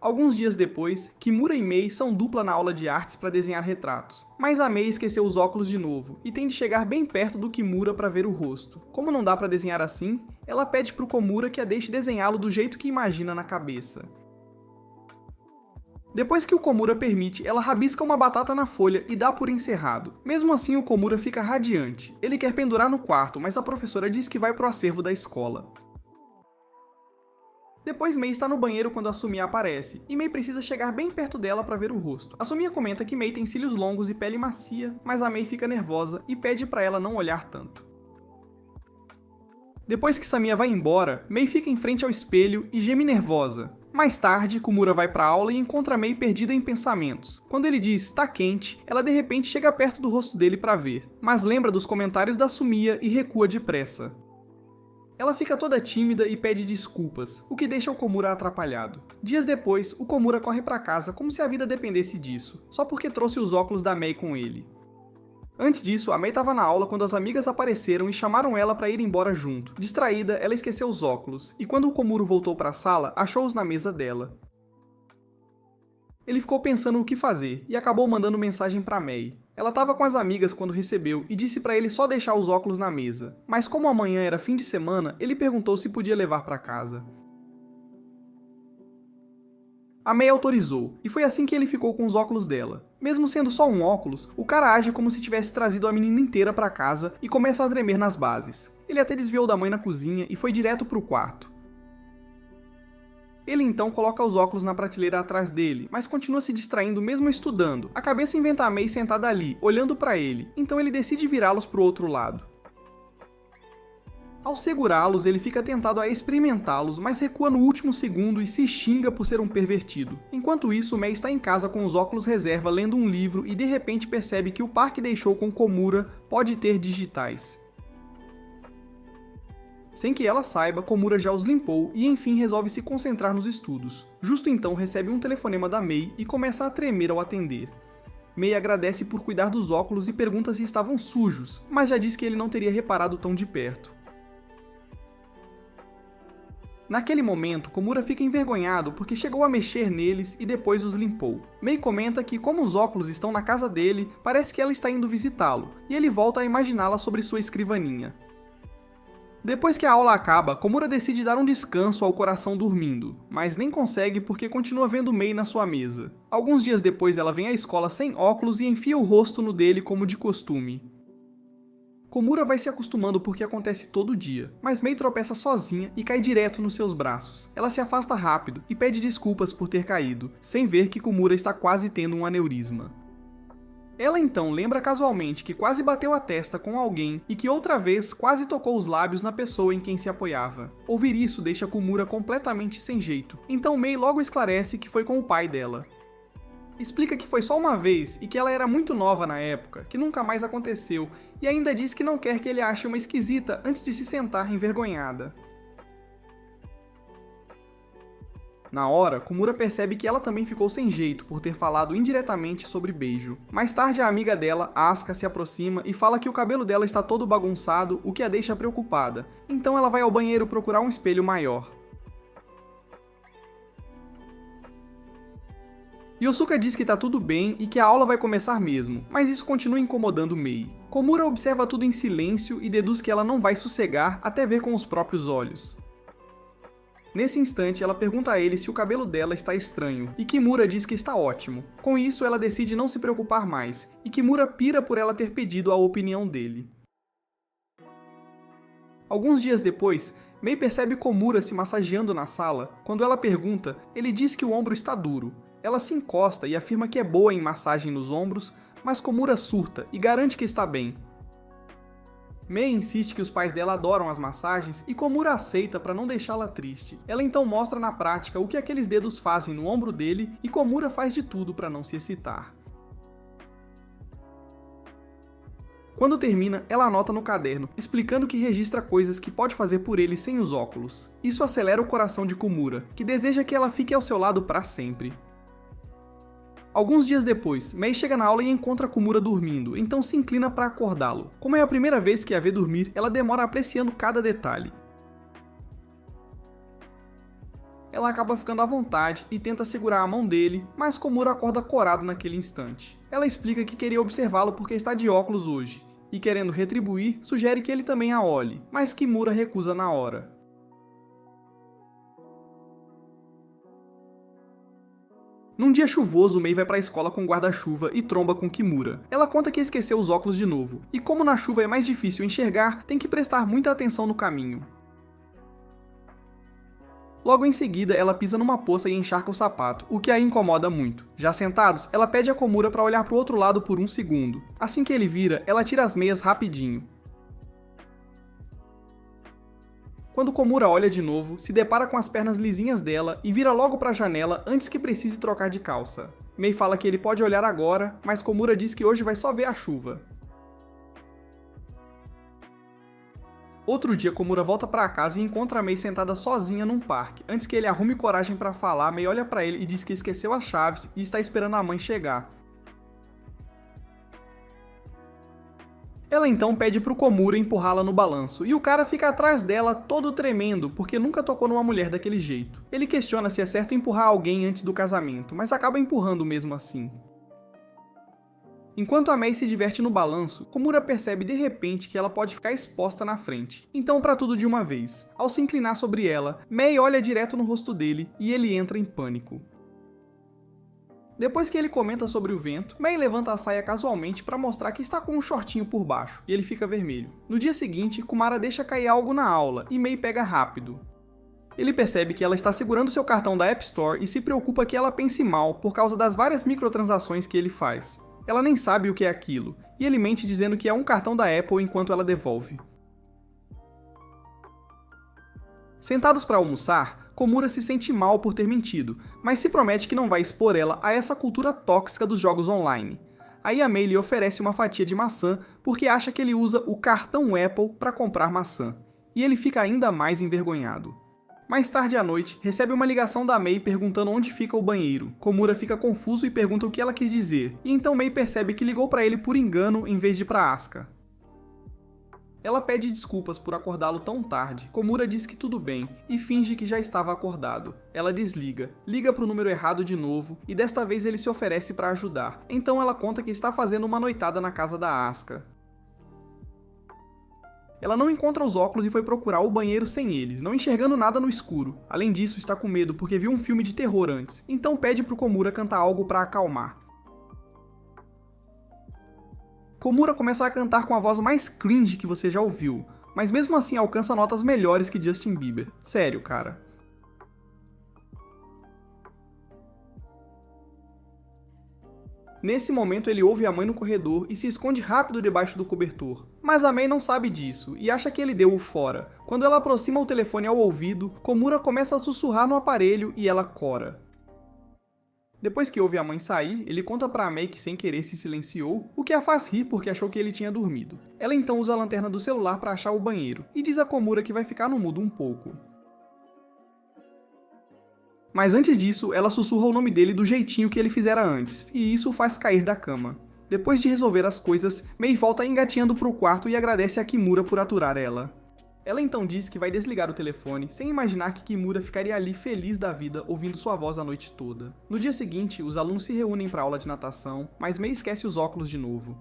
Alguns dias depois, Kimura e Mei são dupla na aula de artes para desenhar retratos, mas a Mei esqueceu os óculos de novo e tem de chegar bem perto do Kimura para ver o rosto. Como não dá para desenhar assim, ela pede pro Komura que a deixe desenhá-lo do jeito que imagina na cabeça. Depois que o Komura permite, ela rabisca uma batata na folha e dá por encerrado. Mesmo assim, o Komura fica radiante. Ele quer pendurar no quarto, mas a professora diz que vai pro acervo da escola. Depois Mei está no banheiro quando a Sumia aparece, e Mei precisa chegar bem perto dela para ver o rosto. A Sumia comenta que Mei tem cílios longos e pele macia, mas a Mei fica nervosa e pede para ela não olhar tanto. Depois que Samiya vai embora, Mei fica em frente ao espelho e geme nervosa. Mais tarde, Komura vai pra aula e encontra Mei perdida em pensamentos. Quando ele diz "tá quente", ela de repente chega perto do rosto dele pra ver, mas lembra dos comentários da Sumia e recua depressa. Ela fica toda tímida e pede desculpas, o que deixa o Komura atrapalhado. Dias depois, o Komura corre pra casa como se a vida dependesse disso, só porque trouxe os óculos da Mei com ele. Antes disso, a Mei estava na aula quando as amigas apareceram e chamaram ela para ir embora junto. Distraída, ela esqueceu os óculos, e quando o Komura voltou para a sala, achou-os na mesa dela. Ele ficou pensando o que fazer, e acabou mandando mensagem para Mei. Ela estava com as amigas quando recebeu, e disse para ele só deixar os óculos na mesa. Mas como amanhã era fim de semana, ele perguntou se podia levar para casa. A Mei autorizou, e foi assim que ele ficou com os óculos dela. Mesmo sendo só um óculos, o cara age como se tivesse trazido a menina inteira para casa e começa a tremer nas bases. Ele até desviou da mãe na cozinha e foi direto pro quarto. Ele então coloca os óculos na prateleira atrás dele, mas continua se distraindo mesmo estudando. A cabeça inventa a Mei sentada ali, olhando para ele, então ele decide virá-los pro outro lado. Ao segurá-los, ele fica tentado a experimentá-los, mas recua no último segundo e se xinga por ser um pervertido. Enquanto isso, Mei está em casa com os óculos reserva lendo um livro e de repente percebe que o par que deixou com Komura pode ter digitais. Sem que ela saiba, Komura já os limpou e enfim resolve se concentrar nos estudos. Justo então recebe um telefonema da Mei e começa a tremer ao atender. Mei agradece por cuidar dos óculos e pergunta se estavam sujos, mas já diz que ele não teria reparado tão de perto. Naquele momento, Komura fica envergonhado porque chegou a mexer neles e depois os limpou. Mei comenta que, como os óculos estão na casa dele, parece que ela está indo visitá-lo, e ele volta a imaginá-la sobre sua escrivaninha. Depois que a aula acaba, Komura decide dar um descanso ao coração dormindo, mas nem consegue porque continua vendo Mei na sua mesa. Alguns dias depois ela vem à escola sem óculos e enfia o rosto no dele como de costume. Komura vai se acostumando porque acontece todo dia, mas Mei tropeça sozinha e cai direto nos seus braços. Ela se afasta rápido e pede desculpas por ter caído, sem ver que Komura está quase tendo um aneurisma. Ela então lembra casualmente que quase bateu a testa com alguém e que outra vez quase tocou os lábios na pessoa em quem se apoiava. Ouvir isso deixa Komura completamente sem jeito, então Mei logo esclarece que foi com o pai dela. Explica que foi só uma vez e que ela era muito nova na época, que nunca mais aconteceu, e ainda diz que não quer que ele ache uma esquisita antes de se sentar envergonhada. Na hora, Komura percebe que ela também ficou sem jeito por ter falado indiretamente sobre beijo. Mais tarde, a amiga dela, Asuka, se aproxima e fala que o cabelo dela está todo bagunçado, o que a deixa preocupada. Então ela vai ao banheiro procurar um espelho maior. Yosuka diz que tá tudo bem e que a aula vai começar mesmo, mas isso continua incomodando Mei. Komura observa tudo em silêncio e deduz que ela não vai sossegar até ver com os próprios olhos. Nesse instante, ela pergunta a ele se o cabelo dela está estranho, e Kimura diz que está ótimo. Com isso, ela decide não se preocupar mais, e Kimura pira por ela ter pedido a opinião dele. Alguns dias depois, Mei percebe Komura se massageando na sala. Quando ela pergunta, ele diz que o ombro está duro. Ela se encosta e afirma que é boa em massagem nos ombros, mas Komura surta e garante que está bem. Mei insiste que os pais dela adoram as massagens e Komura aceita para não deixá-la triste. Ela então mostra na prática o que aqueles dedos fazem no ombro dele e Komura faz de tudo para não se excitar. Quando termina, ela anota no caderno, explicando que registra coisas que pode fazer por ele sem os óculos. Isso acelera o coração de Komura, que deseja que ela fique ao seu lado para sempre. Alguns dias depois, Mei chega na aula e encontra Komura dormindo, então se inclina para acordá-lo. Como é a primeira vez que a vê dormir, ela demora apreciando cada detalhe. Ela acaba ficando à vontade e tenta segurar a mão dele, mas Komura acorda corado naquele instante. Ela explica que queria observá-lo porque está de óculos hoje, e querendo retribuir, sugere que ele também a olhe, mas Kimura recusa na hora. Num dia chuvoso, Mei vai para a escola com guarda-chuva e tromba com Kimura. Ela conta que esqueceu os óculos de novo, e como na chuva é mais difícil enxergar, tem que prestar muita atenção no caminho. Logo em seguida, ela pisa numa poça e encharca o sapato, o que a incomoda muito. Já sentados, ela pede a Komura para olhar para o outro lado por um segundo. Assim que ele vira, ela tira as meias rapidinho. Quando Komura olha de novo, se depara com as pernas lisinhas dela e vira logo para a janela antes que precise trocar de calça. Mei fala que ele pode olhar agora, mas Komura diz que hoje vai só ver a chuva. Outro dia, Komura volta para casa e encontra a Mei sentada sozinha num parque. Antes que ele arrume coragem para falar, Mei olha para ele e diz que esqueceu as chaves e está esperando a mãe chegar. Ela então pede pro Komura empurrá-la no balanço, e o cara fica atrás dela todo tremendo, porque nunca tocou numa mulher daquele jeito. Ele questiona se é certo empurrar alguém antes do casamento, mas acaba empurrando mesmo assim. Enquanto a Mei se diverte no balanço, Komura percebe de repente que ela pode ficar exposta na frente. Então para tudo de uma vez. Ao se inclinar sobre ela, Mei olha direto no rosto dele e ele entra em pânico. Depois que ele comenta sobre o vento, Mei levanta a saia casualmente para mostrar que está com um shortinho por baixo, e ele fica vermelho. No dia seguinte, Kumara deixa cair algo na aula, e Mei pega rápido. Ele percebe que ela está segurando seu cartão da App Store e se preocupa que ela pense mal por causa das várias microtransações que ele faz. Ela nem sabe o que é aquilo, e ele mente dizendo que é um cartão da Apple enquanto ela devolve. Sentados para almoçar, Komura se sente mal por ter mentido, mas se promete que não vai expor ela a essa cultura tóxica dos jogos online. Aí a Mei lhe oferece uma fatia de maçã porque acha que ele usa o cartão Apple para comprar maçã, e ele fica ainda mais envergonhado. Mais tarde à noite, recebe uma ligação da Mei perguntando onde fica o banheiro. Komura fica confuso e pergunta o que ela quis dizer, e então Mei percebe que ligou para ele por engano em vez de para Asuka. Ela pede desculpas por acordá-lo tão tarde. Komura diz que tudo bem e finge que já estava acordado. Ela desliga, liga para o número errado de novo e desta vez ele se oferece para ajudar. Então ela conta que está fazendo uma noitada na casa da Asuka. Ela não encontra os óculos e foi procurar o banheiro sem eles, não enxergando nada no escuro. Além disso, está com medo porque viu um filme de terror antes, então pede pro Komura cantar algo para acalmar. Komura começa a cantar com a voz mais cringe que você já ouviu, mas mesmo assim alcança notas melhores que Justin Bieber. Sério, cara. Nesse momento ele ouve a mãe no corredor e se esconde rápido debaixo do cobertor. Mas a Mei não sabe disso e acha que ele deu o fora. Quando ela aproxima o telefone ao ouvido, Komura começa a sussurrar no aparelho e ela cora. Depois que ouve a mãe sair, ele conta pra Mei que sem querer se silenciou, o que a faz rir porque achou que ele tinha dormido. Ela então usa a lanterna do celular para achar o banheiro e diz a Komura que vai ficar no mudo um pouco. Mas antes disso, ela sussurra o nome dele do jeitinho que ele fizera antes, e isso o faz cair da cama. Depois de resolver as coisas, Mei volta engatinhando pro quarto e agradece a Kimura por aturar ela. Ela então diz que vai desligar o telefone, sem imaginar que Kimura ficaria ali feliz da vida ouvindo sua voz a noite toda. No dia seguinte, os alunos se reúnem para aula de natação, mas Mei esquece os óculos de novo.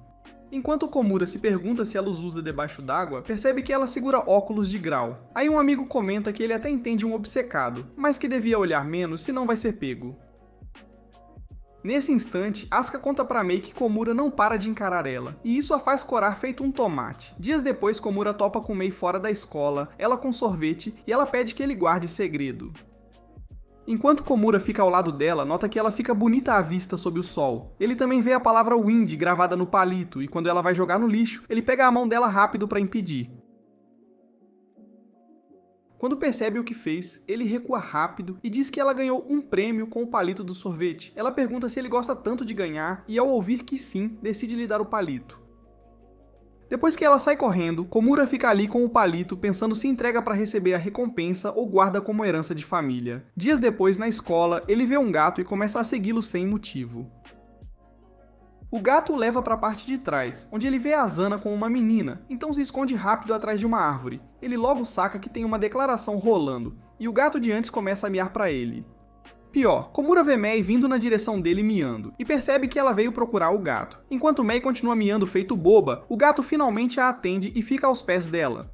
Enquanto Komura se pergunta se ela os usa debaixo d'água, percebe que ela segura óculos de grau. Aí um amigo comenta que ele até entende um obcecado, mas que devia olhar menos senão vai ser pego. Nesse instante, Asuka conta pra Mei que Komura não para de encarar ela, e isso a faz corar feito um tomate. Dias depois, Komura topa com Mei fora da escola, ela com sorvete, e ela pede que ele guarde segredo. Enquanto Komura fica ao lado dela, nota que ela fica bonita à vista sob o sol. Ele também vê a palavra Wind gravada no palito, e quando ela vai jogar no lixo, ele pega a mão dela rápido para impedir. Quando percebe o que fez, ele recua rápido e diz que ela ganhou um prêmio com o palito do sorvete. Ela pergunta se ele gosta tanto de ganhar, e ao ouvir que sim, decide lhe dar o palito. Depois que ela sai correndo, Komura fica ali com o palito pensando se entrega para receber a recompensa ou guarda como herança de família. Dias depois, na escola, ele vê um gato e começa a segui-lo sem motivo. O gato o leva para a parte de trás, onde ele vê a Asana com uma menina, então se esconde rápido atrás de uma árvore. Ele logo saca que tem uma declaração rolando, e o gato de antes começa a miar para ele. Pior, Komura vê Mei vindo na direção dele miando, e percebe que ela veio procurar o gato. Enquanto Mei continua miando feito boba, o gato finalmente a atende e fica aos pés dela.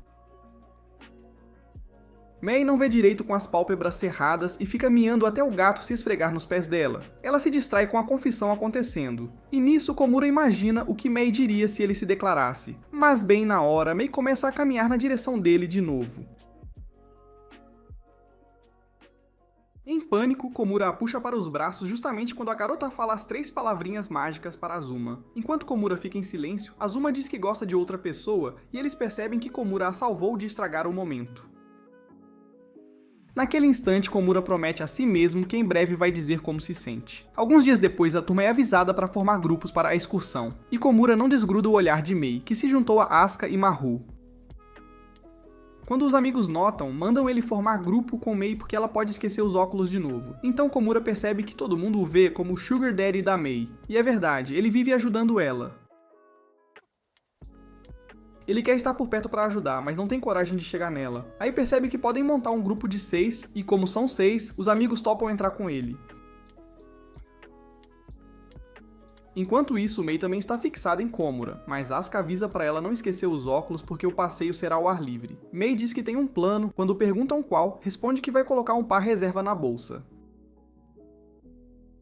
Mei não vê direito com as pálpebras cerradas e fica miando até o gato se esfregar nos pés dela. Ela se distrai com a confissão acontecendo. E nisso, Komura imagina o que Mei diria se ele se declarasse. Mas bem na hora, Mei começa a caminhar na direção dele de novo. Em pânico, Komura a puxa para os braços justamente quando a garota fala as 3 palavrinhas mágicas para Azuma. Enquanto Komura fica em silêncio, Azuma diz que gosta de outra pessoa e eles percebem que Komura a salvou de estragar o momento. Naquele instante, Komura promete a si mesmo que em breve vai dizer como se sente. Alguns dias depois, a turma é avisada para formar grupos para a excursão, e Komura não desgruda o olhar de Mei, que se juntou a Asuka e Maru. Quando os amigos notam, mandam ele formar grupo com Mei porque ela pode esquecer os óculos de novo. Então Komura percebe que todo mundo o vê como o Sugar Daddy da Mei. E é verdade, ele vive ajudando ela. Ele quer estar por perto para ajudar, mas não tem coragem de chegar nela. Aí percebe que podem montar um grupo de 6, e como são 6, os amigos topam entrar com ele. Enquanto isso, Mei também está fixada em Komura, mas Asuka avisa para ela não esquecer os óculos porque o passeio será ao ar livre. Mei diz que tem um plano, quando perguntam qual, responde que vai colocar um par reserva na bolsa.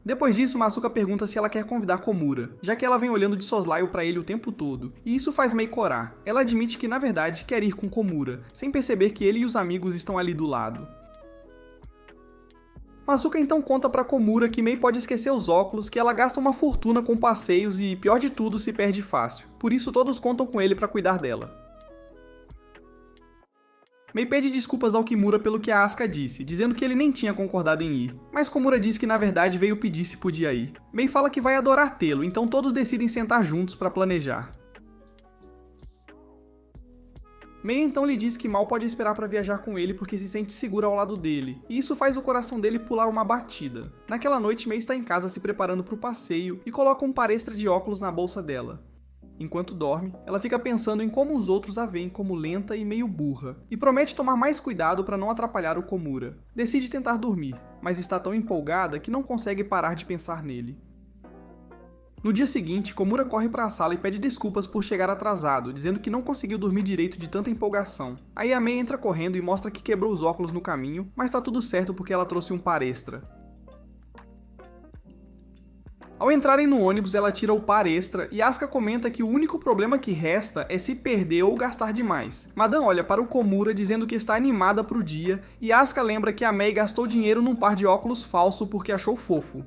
Depois disso, Masuka pergunta se ela quer convidar Komura, já que ela vem olhando de soslaio pra ele o tempo todo, e isso faz Mei corar. Ela admite que na verdade quer ir com Komura, sem perceber que ele e os amigos estão ali do lado. Masuka então conta pra Komura que Mei pode esquecer os óculos, que ela gasta uma fortuna com passeios e, pior de tudo, se perde fácil. Por isso todos contam com ele pra cuidar dela. Mei pede desculpas ao Kimura pelo que a Asuka disse, dizendo que ele nem tinha concordado em ir. Mas Komura diz que na verdade veio pedir se podia ir. Mei fala que vai adorar tê-lo, então todos decidem sentar juntos pra planejar. Mei então lhe diz que mal pode esperar para viajar com ele porque se sente segura ao lado dele, e isso faz o coração dele pular uma batida. Naquela noite, Mei está em casa se preparando para o passeio e coloca um par extra de óculos na bolsa dela. Enquanto dorme, ela fica pensando em como os outros a veem como lenta e meio burra, e promete tomar mais cuidado para não atrapalhar o Komura. Decide tentar dormir, mas está tão empolgada que não consegue parar de pensar nele. No dia seguinte, Komura corre para a sala e pede desculpas por chegar atrasado, dizendo que não conseguiu dormir direito de tanta empolgação. Aí a Mei entra correndo e mostra que quebrou os óculos no caminho, mas tá tudo certo porque ela trouxe um par extra. Ao entrarem no ônibus, ela tira o par extra e Asuka comenta que o único problema que resta é se perder ou gastar demais. Madan olha para o Komura dizendo que está animada pro dia e Asuka lembra que a Mei gastou dinheiro num par de óculos falso porque achou fofo.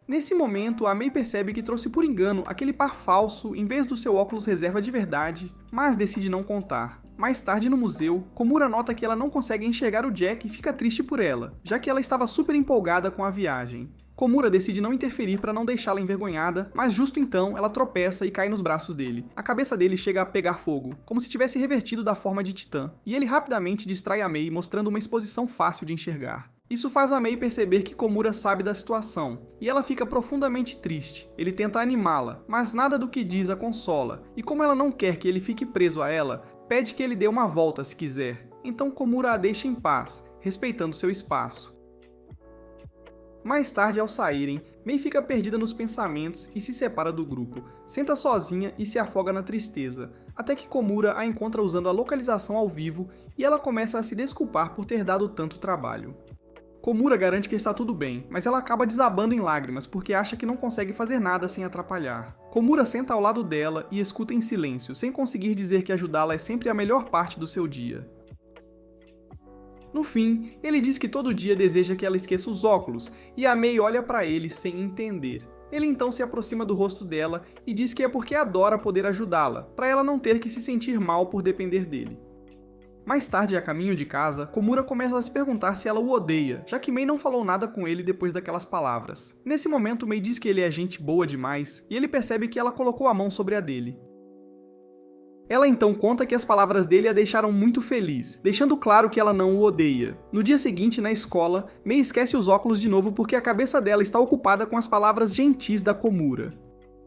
Nesse momento, a Mei percebe que trouxe por engano aquele par falso em vez do seu óculos reserva de verdade, mas decide não contar. Mais tarde no museu, Komura nota que ela não consegue enxergar o Jack e fica triste por ela, já que ela estava super empolgada com a viagem. Komura decide não interferir para não deixá-la envergonhada, mas justo então ela tropeça e cai nos braços dele. A cabeça dele chega a pegar fogo, como se tivesse revertido da forma de titã, e ele rapidamente distrai a Mei, mostrando uma exposição fácil de enxergar. Isso faz a Mei perceber que Komura sabe da situação, e ela fica profundamente triste. Ele tenta animá-la, mas nada do que diz a consola, e como ela não quer que ele fique preso a ela, pede que ele dê uma volta se quiser. Então Komura a deixa em paz, respeitando seu espaço. Mais tarde, ao saírem, Mei fica perdida nos pensamentos e se separa do grupo, senta sozinha e se afoga na tristeza, até que Komura a encontra usando a localização ao vivo e ela começa a se desculpar por ter dado tanto trabalho. Komura garante que está tudo bem, mas ela acaba desabando em lágrimas porque acha que não consegue fazer nada sem atrapalhar. Komura senta ao lado dela e escuta em silêncio, sem conseguir dizer que ajudá-la é sempre a melhor parte do seu dia. No fim, ele diz que todo dia deseja que ela esqueça os óculos, e a Mei olha para ele sem entender. Ele então se aproxima do rosto dela e diz que é porque adora poder ajudá-la, para ela não ter que se sentir mal por depender dele. Mais tarde, a caminho de casa, Komura começa a se perguntar se ela o odeia, já que Mei não falou nada com ele depois daquelas palavras. Nesse momento, Mei diz que ele é gente boa demais, e ele percebe que ela colocou a mão sobre a dele. Ela então conta que as palavras dele a deixaram muito feliz, deixando claro que ela não o odeia. No dia seguinte, na escola, Mei esquece os óculos de novo porque a cabeça dela está ocupada com as palavras gentis da Komura.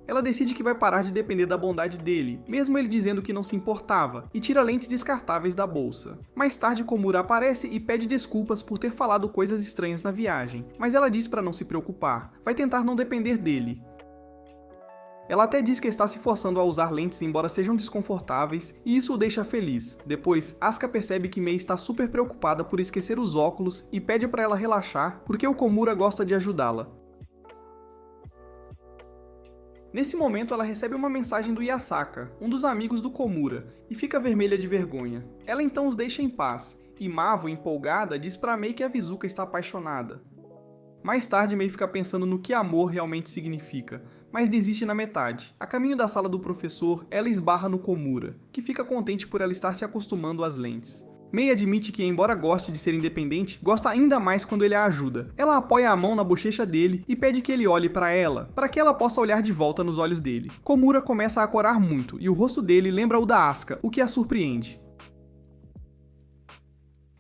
Ela decide que vai parar de depender da bondade dele, mesmo ele dizendo que não se importava, e tira lentes descartáveis da bolsa. Mais tarde, Komura aparece e pede desculpas por ter falado coisas estranhas na viagem, mas ela diz para não se preocupar, vai tentar não depender dele. Ela até diz que está se forçando a usar lentes embora sejam desconfortáveis, e isso o deixa feliz. Depois, Asuka percebe que Mei está super preocupada por esquecer os óculos e pede para ela relaxar porque o Komura gosta de ajudá-la. Nesse momento, ela recebe uma mensagem do Yasaka, um dos amigos do Komura, e fica vermelha de vergonha. Ela então os deixa em paz, e Mavo, empolgada, diz pra Mei que a Vizuka está apaixonada. Mais tarde, Mei fica pensando no que amor realmente significa, mas desiste na metade. A caminho da sala do professor, ela esbarra no Komura, que fica contente por ela estar se acostumando às lentes. Mei admite que, embora goste de ser independente, gosta ainda mais quando ele a ajuda. Ela apoia a mão na bochecha dele e pede que ele olhe para ela, para que ela possa olhar de volta nos olhos dele. Komura começa a corar muito, e o rosto dele lembra o da Asuka, o que a surpreende.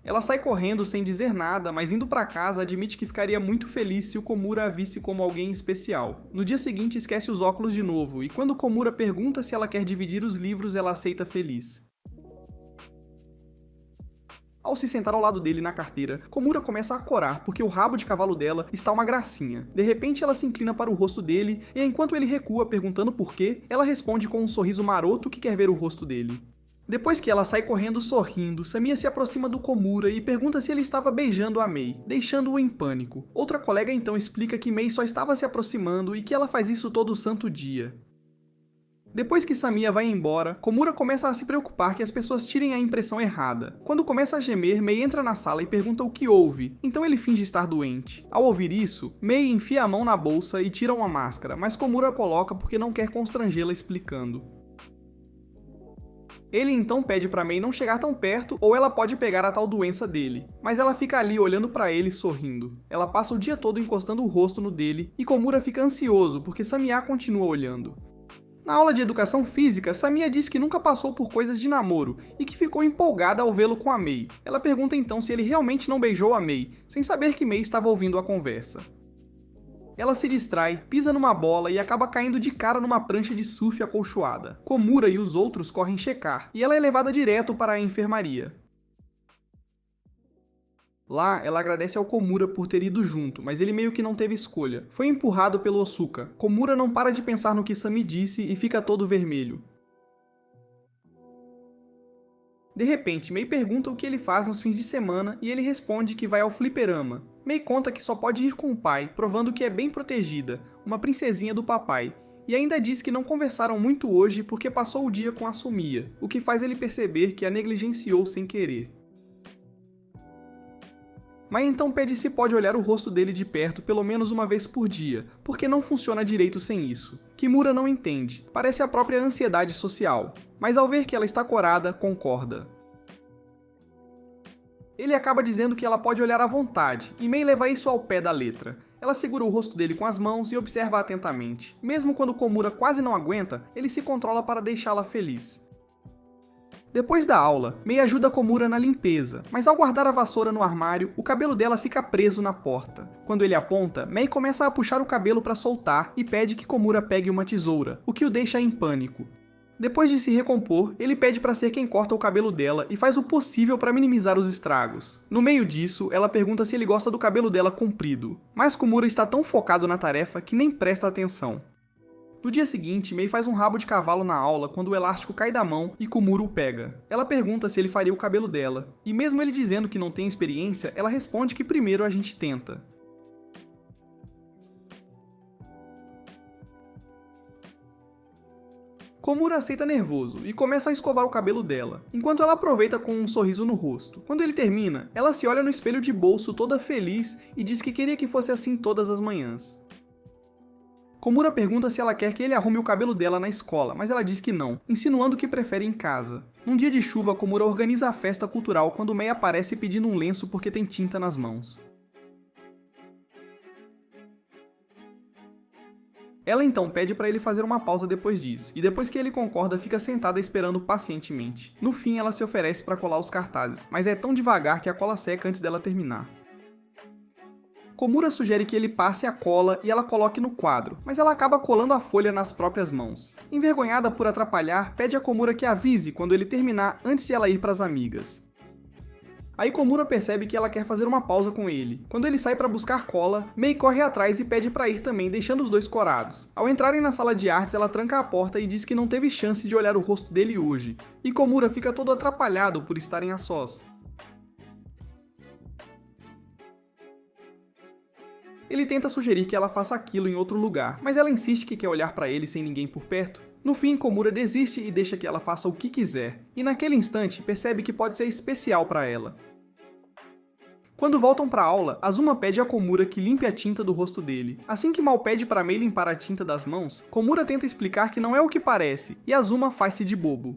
Ela sai correndo sem dizer nada, mas indo para casa admite que ficaria muito feliz se o Komura a visse como alguém especial. No dia seguinte esquece os óculos de novo, e quando Komura pergunta se ela quer dividir os livros, ela aceita feliz. Ao se sentar ao lado dele na carteira, Komura começa a corar porque o rabo de cavalo dela está uma gracinha. De repente ela se inclina para o rosto dele e enquanto ele recua perguntando por quê, ela responde com um sorriso maroto que quer ver o rosto dele. Depois que ela sai correndo sorrindo, Samiya se aproxima do Komura e pergunta se ele estava beijando a Mei, deixando-o em pânico. Outra colega então explica que Mei só estava se aproximando e que ela faz isso todo santo dia. Depois que Samiya vai embora, Komura começa a se preocupar que as pessoas tirem a impressão errada. Quando começa a gemer, Mei entra na sala e pergunta o que houve, então ele finge estar doente. Ao ouvir isso, Mei enfia a mão na bolsa e tira uma máscara, mas Komura coloca porque não quer constrangê-la explicando. Ele então pede pra Mei não chegar tão perto ou ela pode pegar a tal doença dele, mas ela fica ali olhando pra ele sorrindo. Ela passa o dia todo encostando o rosto no dele e Komura fica ansioso porque Samiya continua olhando. Na aula de educação física, Samiya diz que nunca passou por coisas de namoro e que ficou empolgada ao vê-lo com a Mei. Ela pergunta então se ele realmente não beijou a Mei, sem saber que Mei estava ouvindo a conversa. Ela se distrai, pisa numa bola e acaba caindo de cara numa prancha de surf acolchoada. Komura e os outros correm checar, e ela é levada direto para a enfermaria. Lá, ela agradece ao Komura por ter ido junto, mas ele meio que não teve escolha. Foi empurrado pelo Otsuka. Komura não para de pensar no que Sami disse e fica todo vermelho. De repente, Mei pergunta o que ele faz nos fins de semana e ele responde que vai ao fliperama. Mei conta que só pode ir com o pai, provando que é bem protegida, uma princesinha do papai, e ainda diz que não conversaram muito hoje porque passou o dia com a Sumiya, o que faz ele perceber que a negligenciou sem querer. Mai então pede se pode olhar o rosto dele de perto pelo menos uma vez por dia, porque não funciona direito sem isso. Kimura não entende, parece a própria ansiedade social, mas ao ver que ela está corada, concorda. Ele acaba dizendo que ela pode olhar à vontade, e Mei leva isso ao pé da letra. Ela segura o rosto dele com as mãos e observa atentamente. Mesmo quando Komura quase não aguenta, ele se controla para deixá-la feliz. Depois da aula, Mei ajuda Komura na limpeza, mas ao guardar a vassoura no armário, o cabelo dela fica preso na porta. Quando ele aponta, Mei começa a puxar o cabelo para soltar e pede que Komura pegue uma tesoura, o que o deixa em pânico. Depois de se recompor, ele pede para ser quem corta o cabelo dela e faz o possível para minimizar os estragos. No meio disso, ela pergunta se ele gosta do cabelo dela comprido, mas Komura está tão focado na tarefa que nem presta atenção. No dia seguinte, Mei faz um rabo de cavalo na aula quando o elástico cai da mão e Komura o pega. Ela pergunta se ele faria o cabelo dela, e mesmo ele dizendo que não tem experiência, ela responde que primeiro a gente tenta. Komura aceita nervoso e começa a escovar o cabelo dela, enquanto ela aproveita com um sorriso no rosto. Quando ele termina, ela se olha no espelho de bolso toda feliz e diz que queria que fosse assim todas as manhãs. Komura pergunta se ela quer que ele arrume o cabelo dela na escola, mas ela diz que não, insinuando que prefere em casa. Num dia de chuva, Komura organiza a festa cultural quando Mei aparece pedindo um lenço porque tem tinta nas mãos. Ela então pede para ele fazer uma pausa depois disso, e depois que ele concorda, fica sentada esperando pacientemente. No fim, ela se oferece para colar os cartazes, mas é tão devagar que a cola seca antes dela terminar. Komura sugere que ele passe a cola e ela coloque no quadro, mas ela acaba colando a folha nas próprias mãos. Envergonhada por atrapalhar, pede a Komura que avise quando ele terminar antes de ela ir para as amigas. Aí Komura percebe que ela quer fazer uma pausa com ele. Quando ele sai para buscar cola, Mei corre atrás e pede para ir também, deixando os dois corados. Ao entrarem na sala de artes, ela tranca a porta e diz que não teve chance de olhar o rosto dele hoje. E Komura fica todo atrapalhado por estarem a sós. Ele tenta sugerir que ela faça aquilo em outro lugar, mas ela insiste que quer olhar para ele sem ninguém por perto. No fim, Komura desiste e deixa que ela faça o que quiser, e naquele instante percebe que pode ser especial para ela. Quando voltam para a aula, Azuma pede a Komura que limpe a tinta do rosto dele. Assim que Mal pede para Mei limpar a tinta das mãos, Komura tenta explicar que não é o que parece, e Azuma faz-se de bobo.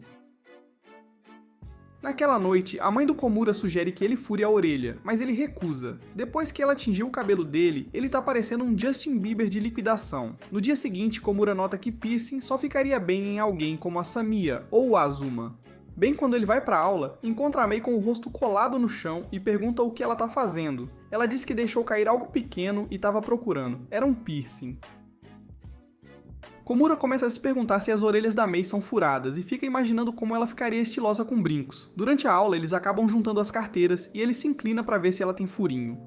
Naquela noite, a mãe do Komura sugere que ele fure a orelha, mas ele recusa. Depois que ela tingiu o cabelo dele, ele tá parecendo um Justin Bieber de liquidação. No dia seguinte, Komura nota que piercing só ficaria bem em alguém como a Samiya ou a Azuma. Bem quando ele vai pra aula, encontra a Mei com o rosto colado no chão e pergunta o que ela tá fazendo. Ela diz que deixou cair algo pequeno e estava procurando. Era um piercing. Komura começa a se perguntar se as orelhas da Mei são furadas e fica imaginando como ela ficaria estilosa com brincos. Durante a aula, eles acabam juntando as carteiras e ele se inclina para ver se ela tem furinho.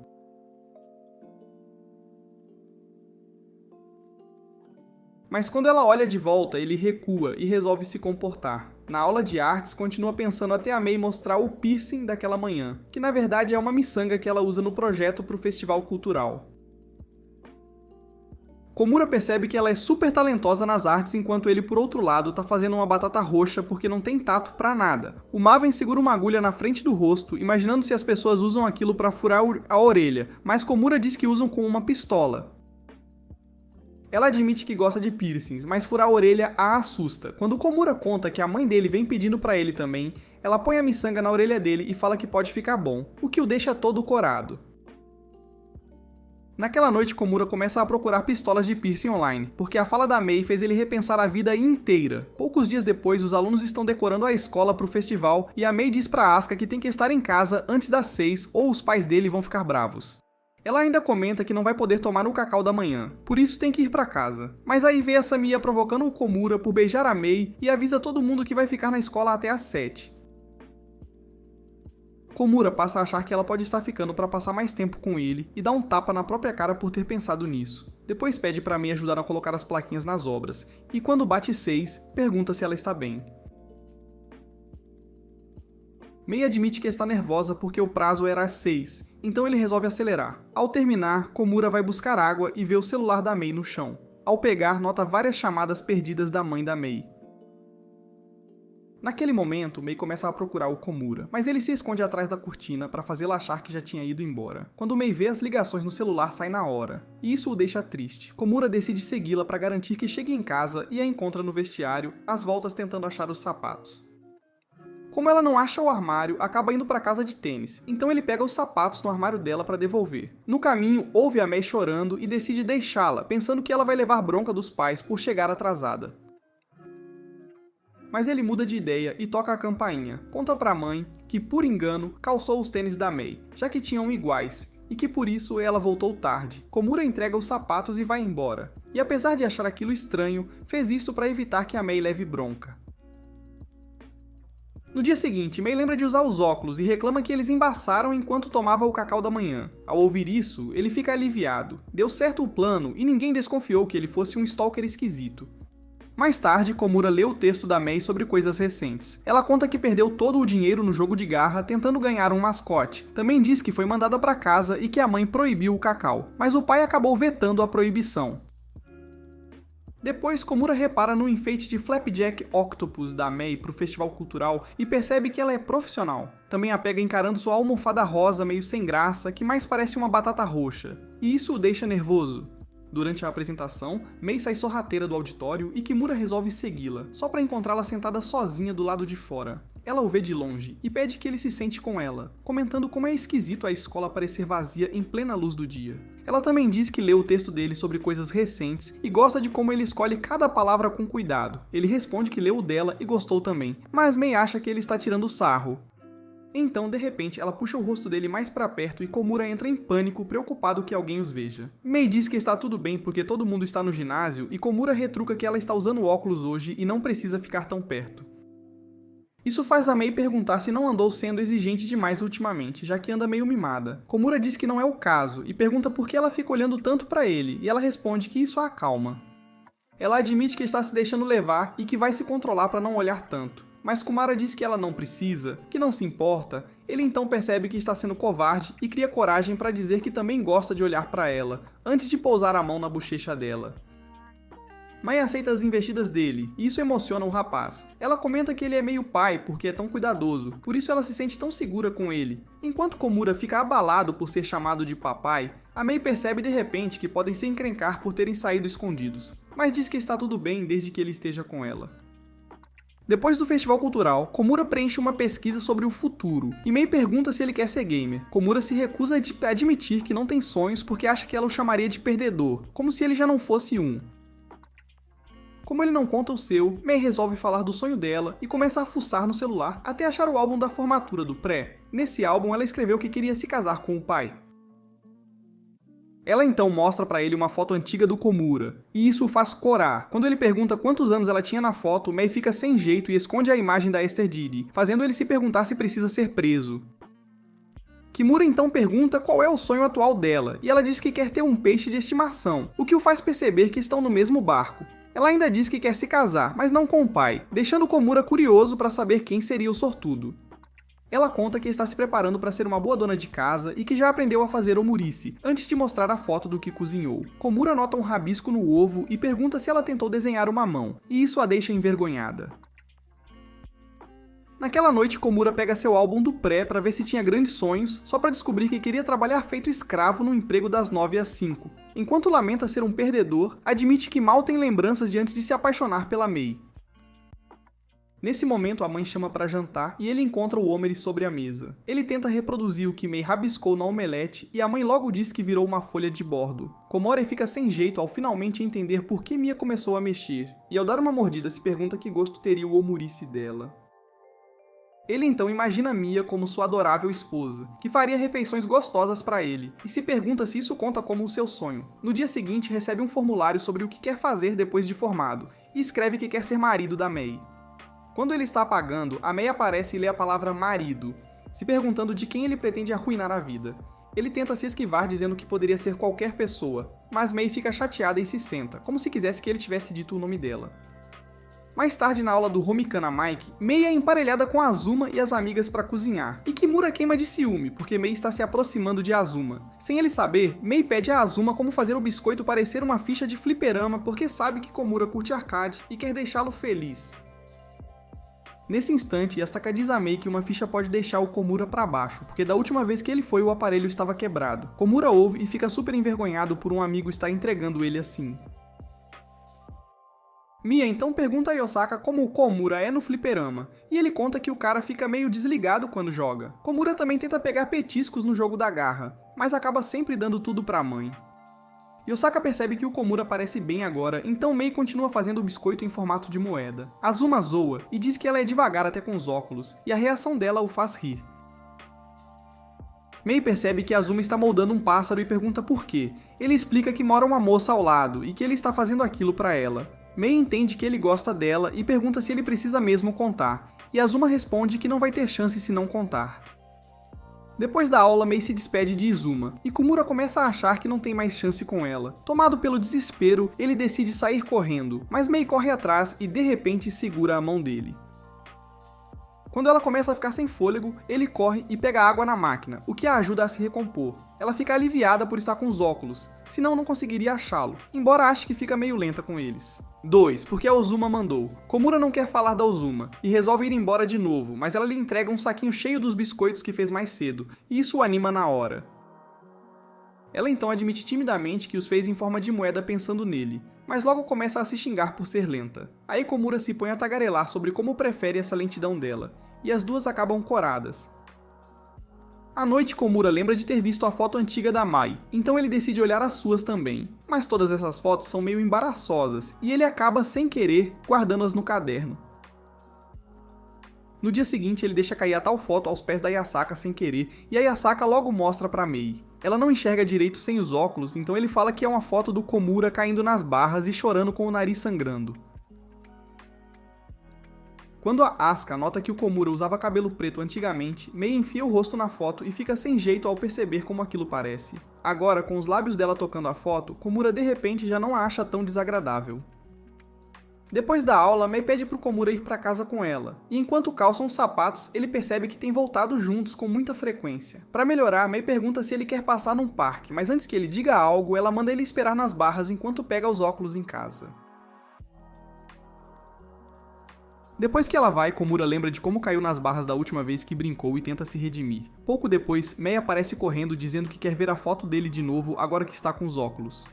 Mas quando ela olha de volta, ele recua e resolve se comportar. Na aula de artes, continua pensando até a Mei mostrar o piercing daquela manhã, que na verdade é uma miçanga que ela usa no projeto para o festival cultural. Komura percebe que ela é super talentosa nas artes, enquanto ele, por outro lado, tá fazendo uma batata roxa porque não tem tato pra nada. O Maven segura uma agulha na frente do rosto, imaginando se as pessoas usam aquilo pra furar a orelha, mas Komura diz que usam com uma pistola. Ela admite que gosta de piercings, mas furar a orelha a assusta. Quando Komura conta que a mãe dele vem pedindo pra ele também, ela põe a miçanga na orelha dele e fala que pode ficar bom, o que o deixa todo corado. Naquela noite, Komura começa a procurar pistolas de piercing online, porque a fala da Mei fez ele repensar a vida inteira. Poucos dias depois, os alunos estão decorando a escola para o festival e a Mei diz para Asuka que tem que estar em casa antes das 6 ou os pais dele vão ficar bravos. Ela ainda comenta que não vai poder tomar o cacau da manhã, por isso tem que ir para casa. Mas aí vê a Samiya provocando o Komura por beijar a Mei e avisa todo mundo que vai ficar na escola até às 7. Komura passa a achar que ela pode estar ficando para passar mais tempo com ele e dá um tapa na própria cara por ter pensado nisso. Depois pede para Mei ajudar a colocar as plaquinhas nas obras, e quando bate 6, pergunta se ela está bem. Mei admite que está nervosa porque o prazo era às 6, então ele resolve acelerar. Ao terminar, Komura vai buscar água e vê o celular da Mei no chão. Ao pegar, nota várias chamadas perdidas da mãe da Mei. Naquele momento, Mei começa a procurar o Komura, mas ele se esconde atrás da cortina para fazê-la achar que já tinha ido embora. Quando Mei vê as ligações no celular, sai na hora, e isso o deixa triste. Komura decide segui-la para garantir que chegue em casa e a encontra no vestiário, às voltas tentando achar os sapatos. Como ela não acha o armário, acaba indo para casa de tênis, então ele pega os sapatos no armário dela para devolver. No caminho, ouve a Mei chorando e decide deixá-la, pensando que ela vai levar bronca dos pais por chegar atrasada. Mas ele muda de ideia e toca a campainha. Conta pra mãe que, por engano, calçou os tênis da Mei, já que tinham iguais, e que por isso ela voltou tarde. Komura entrega os sapatos e vai embora. E apesar de achar aquilo estranho, fez isso para evitar que a Mei leve bronca. No dia seguinte, Mei lembra de usar os óculos e reclama que eles embaçaram enquanto tomava o cacau da manhã. Ao ouvir isso, ele fica aliviado. Deu certo o plano e ninguém desconfiou que ele fosse um stalker esquisito. Mais tarde, Komura lê o texto da Mei sobre coisas recentes. Ela conta que perdeu todo o dinheiro no jogo de garra tentando ganhar um mascote. Também diz que foi mandada para casa e que a mãe proibiu o cacau, mas o pai acabou vetando a proibição. Depois, Komura repara no enfeite de Flapjack Octopus da Mei pro festival cultural e percebe que ela é profissional. Também a pega encarando sua almofada rosa meio sem graça, que mais parece uma batata roxa. E isso o deixa nervoso. Durante a apresentação, Mei sai sorrateira do auditório e Kimura resolve segui-la, só para encontrá-la sentada sozinha do lado de fora. Ela o vê de longe e pede que ele se sente com ela, comentando como é esquisito a escola parecer vazia em plena luz do dia. Ela também diz que leu o texto dele sobre coisas recentes e gosta de como ele escolhe cada palavra com cuidado. Ele responde que leu o dela e gostou também, mas Mei acha que ele está tirando sarro. Então, de repente, ela puxa o rosto dele mais pra perto e Komura entra em pânico, preocupado que alguém os veja. Mei diz que está tudo bem porque todo mundo está no ginásio e Komura retruca que ela está usando óculos hoje e não precisa ficar tão perto. Isso faz a Mei perguntar se não andou sendo exigente demais ultimamente, já que anda meio mimada. Komura diz que não é o caso e pergunta por que ela fica olhando tanto pra ele, e ela responde que isso a acalma. Ela admite que está se deixando levar e que vai se controlar para não olhar tanto. Mas Kumara diz que ela não precisa, que não se importa. Ele então percebe que está sendo covarde e cria coragem para dizer que também gosta de olhar para ela, antes de pousar a mão na bochecha dela. Mei aceita as investidas dele, e isso emociona o rapaz. Ela comenta que ele é meio pai porque é tão cuidadoso, por isso ela se sente tão segura com ele. Enquanto Komura fica abalado por ser chamado de papai, a Mei percebe de repente que podem se encrencar por terem saído escondidos, mas diz que está tudo bem desde que ele esteja com ela. Depois do festival cultural, Komura preenche uma pesquisa sobre o futuro, e Mei pergunta se ele quer ser gamer. Komura se recusa a admitir que não tem sonhos porque acha que ela o chamaria de perdedor, como se ele já não fosse um. Como ele não conta o seu, Mei resolve falar do sonho dela e começa a fuçar no celular até achar o álbum da formatura do pré. Nesse álbum ela escreveu que queria se casar com o pai. Ela então mostra pra ele uma foto antiga do Komura, e isso o faz corar. Quando ele pergunta quantos anos ela tinha na foto, Mei fica sem jeito e esconde a imagem da Esther Didi, fazendo ele se perguntar se precisa ser preso. Kimura então pergunta qual é o sonho atual dela, e ela diz que quer ter um peixe de estimação, o que o faz perceber que estão no mesmo barco. Ela ainda diz que quer se casar, mas não com o pai, deixando Komura curioso para saber quem seria o sortudo. Ela conta que está se preparando para ser uma boa dona de casa e que já aprendeu a fazer omurice, antes de mostrar a foto do que cozinhou. Komura nota um rabisco no ovo e pergunta se ela tentou desenhar uma mão, e isso a deixa envergonhada. Naquela noite, Komura pega seu álbum do pré para ver se tinha grandes sonhos, só para descobrir que queria trabalhar feito escravo no emprego das 9 às 5. Enquanto lamenta ser um perdedor, admite que mal tem lembranças de antes de se apaixonar pela Mei. Nesse momento, a mãe chama para jantar e ele encontra o Omeri sobre a mesa. Ele tenta reproduzir o que Mei rabiscou na omelete e a mãe logo diz que virou uma folha de bordo. Komori fica sem jeito ao finalmente entender por que Mia começou a mexer, e ao dar uma mordida se pergunta que gosto teria o omurice dela. Ele então imagina Mia como sua adorável esposa, que faria refeições gostosas para ele, e se pergunta se isso conta como o seu sonho. No dia seguinte, recebe um formulário sobre o que quer fazer depois de formado, e escreve que quer ser marido da Mei. Quando ele está apagando, a Mei aparece e lê a palavra marido, se perguntando de quem ele pretende arruinar a vida. Ele tenta se esquivar dizendo que poderia ser qualquer pessoa, mas Mei fica chateada e se senta, como se quisesse que ele tivesse dito o nome dela. Mais tarde, na aula do Homikana Mike, Mei é emparelhada com Azuma e as amigas para cozinhar, e Kimura queima de ciúme, porque Mei está se aproximando de Azuma. Sem ele saber, Mei pede a Azuma como fazer o biscoito parecer uma ficha de fliperama porque sabe que Komura curte arcade e quer deixá-lo feliz. Nesse instante, Yasaka diz a Mei que uma ficha pode deixar o Komura para baixo, porque da última vez que ele foi o aparelho estava quebrado. Komura ouve e fica super envergonhado por um amigo estar entregando ele assim. Mia então pergunta a Yosaka como o Komura é no fliperama, e ele conta que o cara fica meio desligado quando joga. Komura também tenta pegar petiscos no jogo da garra, mas acaba sempre dando tudo pra mãe. Yosaka percebe que o Komura parece bem agora, então Mei continua fazendo o biscoito em formato de moeda. Azuma zoa e diz que ela é devagar até com os óculos, e a reação dela o faz rir. Mei percebe que Azuma está moldando um pássaro e pergunta por quê. Ele explica que mora uma moça ao lado e que ele está fazendo aquilo pra ela. Mei entende que ele gosta dela e pergunta se ele precisa mesmo contar, e Azuma responde que não vai ter chance se não contar. Depois da aula, Mei se despede de Izuma, e Komura começa a achar que não tem mais chance com ela. Tomado pelo desespero, ele decide sair correndo, mas Mei corre atrás e de repente segura a mão dele. Quando ela começa a ficar sem fôlego, ele corre e pega água na máquina, o que a ajuda a se recompor. Ela fica aliviada por estar com os óculos, senão não conseguiria achá-lo, embora ache que fica meio lenta com eles. 2. Porque a Ozuma mandou. Komura não quer falar da Ozuma, e resolve ir embora de novo, mas ela lhe entrega um saquinho cheio dos biscoitos que fez mais cedo, e isso o anima na hora. Ela então admite timidamente que os fez em forma de moeda pensando nele, mas logo começa a se xingar por ser lenta. Aí Komura se põe a tagarelar sobre como prefere essa lentidão dela, e as duas acabam coradas. À noite, Komura lembra de ter visto a foto antiga da Mai, então ele decide olhar as suas também. Mas todas essas fotos são meio embaraçosas, e ele acaba, sem querer, guardando-as no caderno. No dia seguinte, ele deixa cair a tal foto aos pés da Yasaka sem querer, e a Yasaka logo mostra pra Mei. Ela não enxerga direito sem os óculos, então ele fala que é uma foto do Komura caindo nas barras e chorando com o nariz sangrando. Quando a Asuka nota que o Komura usava cabelo preto antigamente, Mei enfia o rosto na foto e fica sem jeito ao perceber como aquilo parece. Agora, com os lábios dela tocando a foto, Komura de repente já não a acha tão desagradável. Depois da aula, Mei pede pro Komura ir pra casa com ela, e enquanto calçam os sapatos, ele percebe que têm voltado juntos com muita frequência. Para melhorar, Mei pergunta se ele quer passar num parque, mas antes que ele diga algo, ela manda ele esperar nas barras enquanto pega os óculos em casa. Depois que ela vai, Komura lembra de como caiu nas barras da última vez que brincou e tenta se redimir. Pouco depois, Mei aparece correndo dizendo que quer ver a foto dele de novo agora que está com os óculos.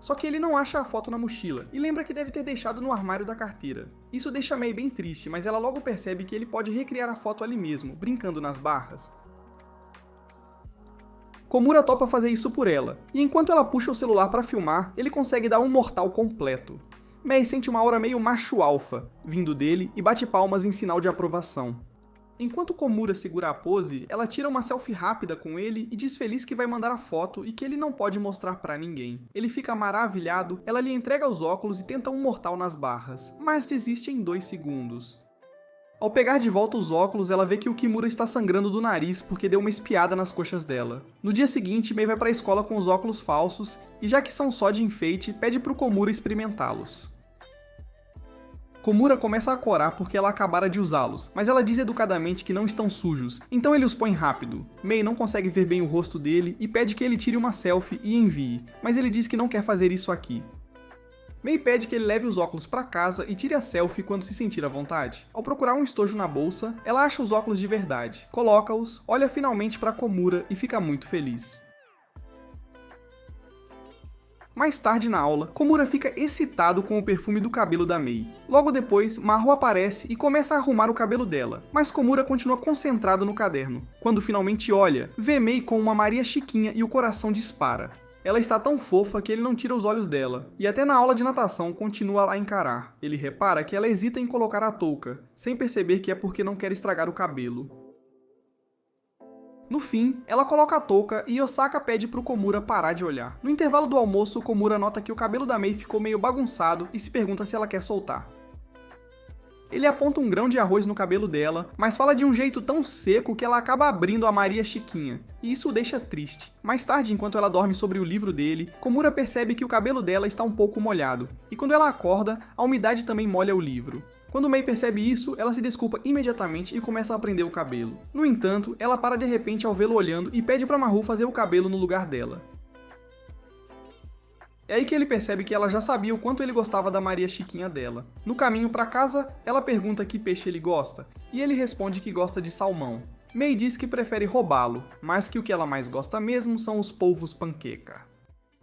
Só que ele não acha a foto na mochila, e lembra que deve ter deixado no armário da carteira. Isso deixa Mei bem triste, mas ela logo percebe que ele pode recriar a foto ali mesmo, brincando nas barras. Komura topa fazer isso por ela, e enquanto ela puxa o celular para filmar, ele consegue dar um mortal completo. Mei sente uma aura meio macho alfa, vindo dele, e bate palmas em sinal de aprovação. Enquanto Komura segura a pose, ela tira uma selfie rápida com ele e diz feliz que vai mandar a foto e que ele não pode mostrar pra ninguém. Ele fica maravilhado, ela lhe entrega os óculos e tenta um mortal nas barras, mas desiste em 2 segundos. Ao pegar de volta os óculos, ela vê que o Kimura está sangrando do nariz porque deu uma espiada nas coxas dela. No dia seguinte, Mei vai para a escola com os óculos falsos e, já que são só de enfeite, pede para o Komura experimentá-los. Komura começa a corar porque ela acabara de usá-los, mas ela diz educadamente que não estão sujos, então ele os põe rápido. Mei não consegue ver bem o rosto dele e pede que ele tire uma selfie e envie, mas ele diz que não quer fazer isso aqui. Mei pede que ele leve os óculos para casa e tire a selfie quando se sentir à vontade. Ao procurar um estojo na bolsa, ela acha os óculos de verdade, coloca-os, olha finalmente para Komura e fica muito feliz. Mais tarde na aula, Komura fica excitado com o perfume do cabelo da Mei. Logo depois, Maru aparece e começa a arrumar o cabelo dela, mas Komura continua concentrado no caderno. Quando finalmente olha, vê Mei com uma Maria Chiquinha e o coração dispara. Ela está tão fofa que ele não tira os olhos dela, e até na aula de natação continua a encarar. Ele repara que ela hesita em colocar a touca, sem perceber que é porque não quer estragar o cabelo. No fim, ela coloca a touca e Osaka pede pro Komura parar de olhar. No intervalo do almoço, Komura nota que o cabelo da Mei ficou meio bagunçado e se pergunta se ela quer soltar. Ele aponta um grão de arroz no cabelo dela, mas fala de um jeito tão seco que ela acaba abrindo a Maria Chiquinha, e isso o deixa triste. Mais tarde, enquanto ela dorme sobre o livro dele, Komura percebe que o cabelo dela está um pouco molhado, e quando ela acorda, a umidade também molha o livro. Quando Mei percebe isso, ela se desculpa imediatamente e começa a prender o cabelo. No entanto, ela para de repente ao vê-lo olhando e pede para Maru fazer o cabelo no lugar dela. É aí que ele percebe que ela já sabia o quanto ele gostava da Maria Chiquinha dela. No caminho para casa, ela pergunta que peixe ele gosta, e ele responde que gosta de salmão. Mei diz que prefere roubá-lo, mas que o que ela mais gosta mesmo são os polvos panqueca.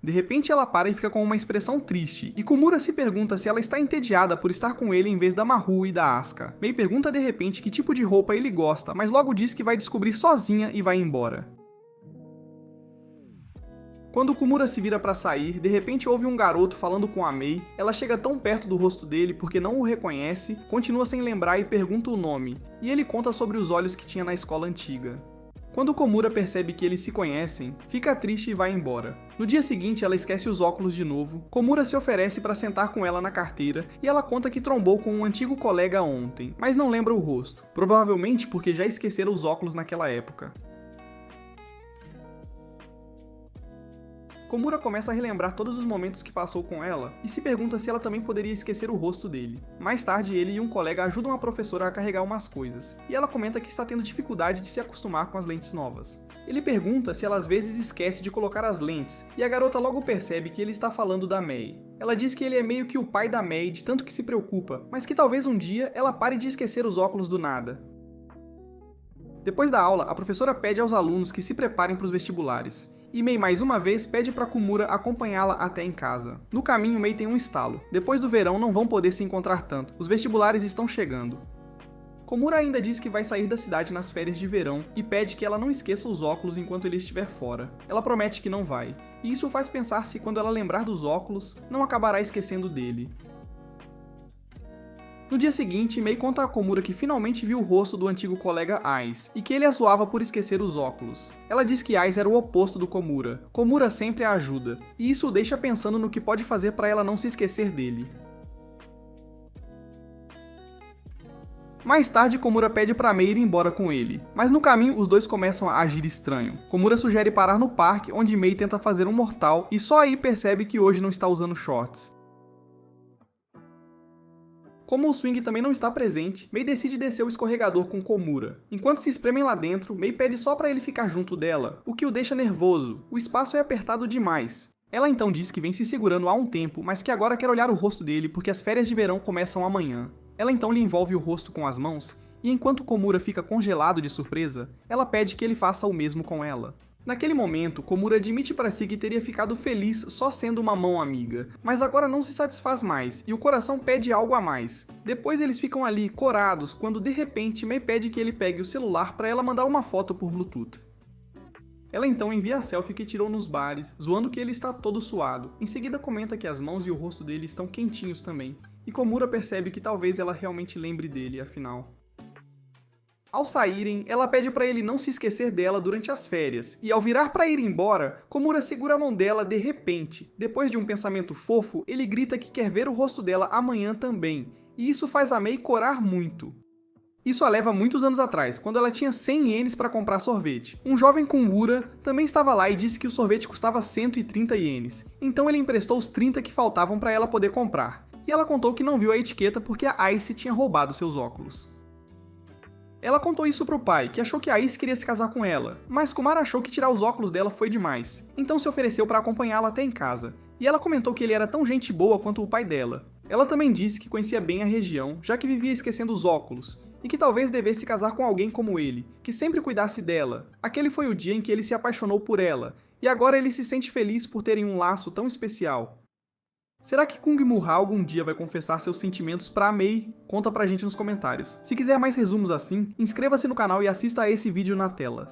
De repente ela para e fica com uma expressão triste, e Komura se pergunta se ela está entediada por estar com ele em vez da Maru e da Asuka. Mei pergunta de repente que tipo de roupa ele gosta, mas logo diz que vai descobrir sozinha e vai embora. Quando Komura se vira para sair, de repente ouve um garoto falando com a Mei. Ela chega tão perto do rosto dele porque não o reconhece, continua sem lembrar e pergunta o nome, e ele conta sobre os olhos que tinha na escola antiga. Quando Komura percebe que eles se conhecem, fica triste e vai embora. No dia seguinte, ela esquece os óculos de novo. Komura se oferece para sentar com ela na carteira e ela conta que trombou com um antigo colega ontem, mas não lembra o rosto, provavelmente porque já esqueceram os óculos naquela época. Komura começa a relembrar todos os momentos que passou com ela e se pergunta se ela também poderia esquecer o rosto dele. Mais tarde, ele e um colega ajudam a professora a carregar umas coisas, e ela comenta que está tendo dificuldade de se acostumar com as lentes novas. Ele pergunta se ela às vezes esquece de colocar as lentes, e a garota logo percebe que ele está falando da Mei. Ela diz que ele é meio que o pai da Mei de tanto que se preocupa, mas que talvez um dia ela pare de esquecer os óculos do nada. Depois da aula, a professora pede aos alunos que se preparem para os vestibulares. E Mei mais uma vez pede para Komura acompanhá-la até em casa. No caminho, Mei tem um estalo. Depois do verão não vão poder se encontrar tanto, os vestibulares estão chegando. Komura ainda diz que vai sair da cidade nas férias de verão e pede que ela não esqueça os óculos enquanto ele estiver fora. Ela promete que não vai, e isso faz pensar se quando ela lembrar dos óculos, não acabará esquecendo dele. No dia seguinte, Mei conta a Komura que finalmente viu o rosto do antigo colega Ais, e que ele a zoava por esquecer os óculos. Ela diz que Ais era o oposto do Komura. Komura sempre a ajuda, e isso o deixa pensando no que pode fazer para ela não se esquecer dele. Mais tarde, Komura pede para Mei ir embora com ele, mas no caminho os dois começam a agir estranho. Komura sugere parar no parque, onde Mei tenta fazer um mortal, e só aí percebe que hoje não está usando shorts. Como o swing também não está presente, Mei decide descer o escorregador com Komura. Enquanto se espremem lá dentro, Mei pede só para ele ficar junto dela, o que o deixa nervoso. O espaço é apertado demais. Ela então diz que vem se segurando há um tempo, mas que agora quer olhar o rosto dele porque as férias de verão começam amanhã. Ela então lhe envolve o rosto com as mãos, e enquanto Komura fica congelado de surpresa, ela pede que ele faça o mesmo com ela. Naquele momento, Komura admite para si que teria ficado feliz só sendo uma mão amiga, mas agora não se satisfaz mais, e o coração pede algo a mais. Depois eles ficam ali, corados, quando de repente Mei pede que ele pegue o celular para ela mandar uma foto por Bluetooth. Ela então envia a selfie que tirou nos bares, zoando que ele está todo suado. Em seguida comenta que as mãos e o rosto dele estão quentinhos também, e Komura percebe que talvez ela realmente lembre dele, afinal. Ao saírem, ela pede para ele não se esquecer dela durante as férias, e ao virar para ir embora, Komura segura a mão dela de repente. Depois de um pensamento fofo, ele grita que quer ver o rosto dela amanhã também, e isso faz a Mei corar muito. Isso a leva a muitos anos atrás, quando ela tinha 100 ienes para comprar sorvete. Um jovem com Ura também estava lá e disse que o sorvete custava 130 ienes, então ele emprestou os 30 que faltavam para ela poder comprar. E ela contou que não viu a etiqueta porque a Ice tinha roubado seus óculos. Ela contou isso pro pai, que achou que a Ice queria se casar com ela, mas Kumar achou que tirar os óculos dela foi demais, então se ofereceu para acompanhá-la até em casa. E ela comentou que ele era tão gente boa quanto o pai dela. Ela também disse que conhecia bem a região, já que vivia esquecendo os óculos, e que talvez devesse casar com alguém como ele, que sempre cuidasse dela. Aquele foi o dia em que ele se apaixonou por ela, e agora ele se sente feliz por terem um laço tão especial. Será que Kung Murha algum dia vai confessar seus sentimentos pra Mei? Conta pra gente nos comentários. Se quiser mais resumos assim, inscreva-se no canal e assista a esse vídeo na tela.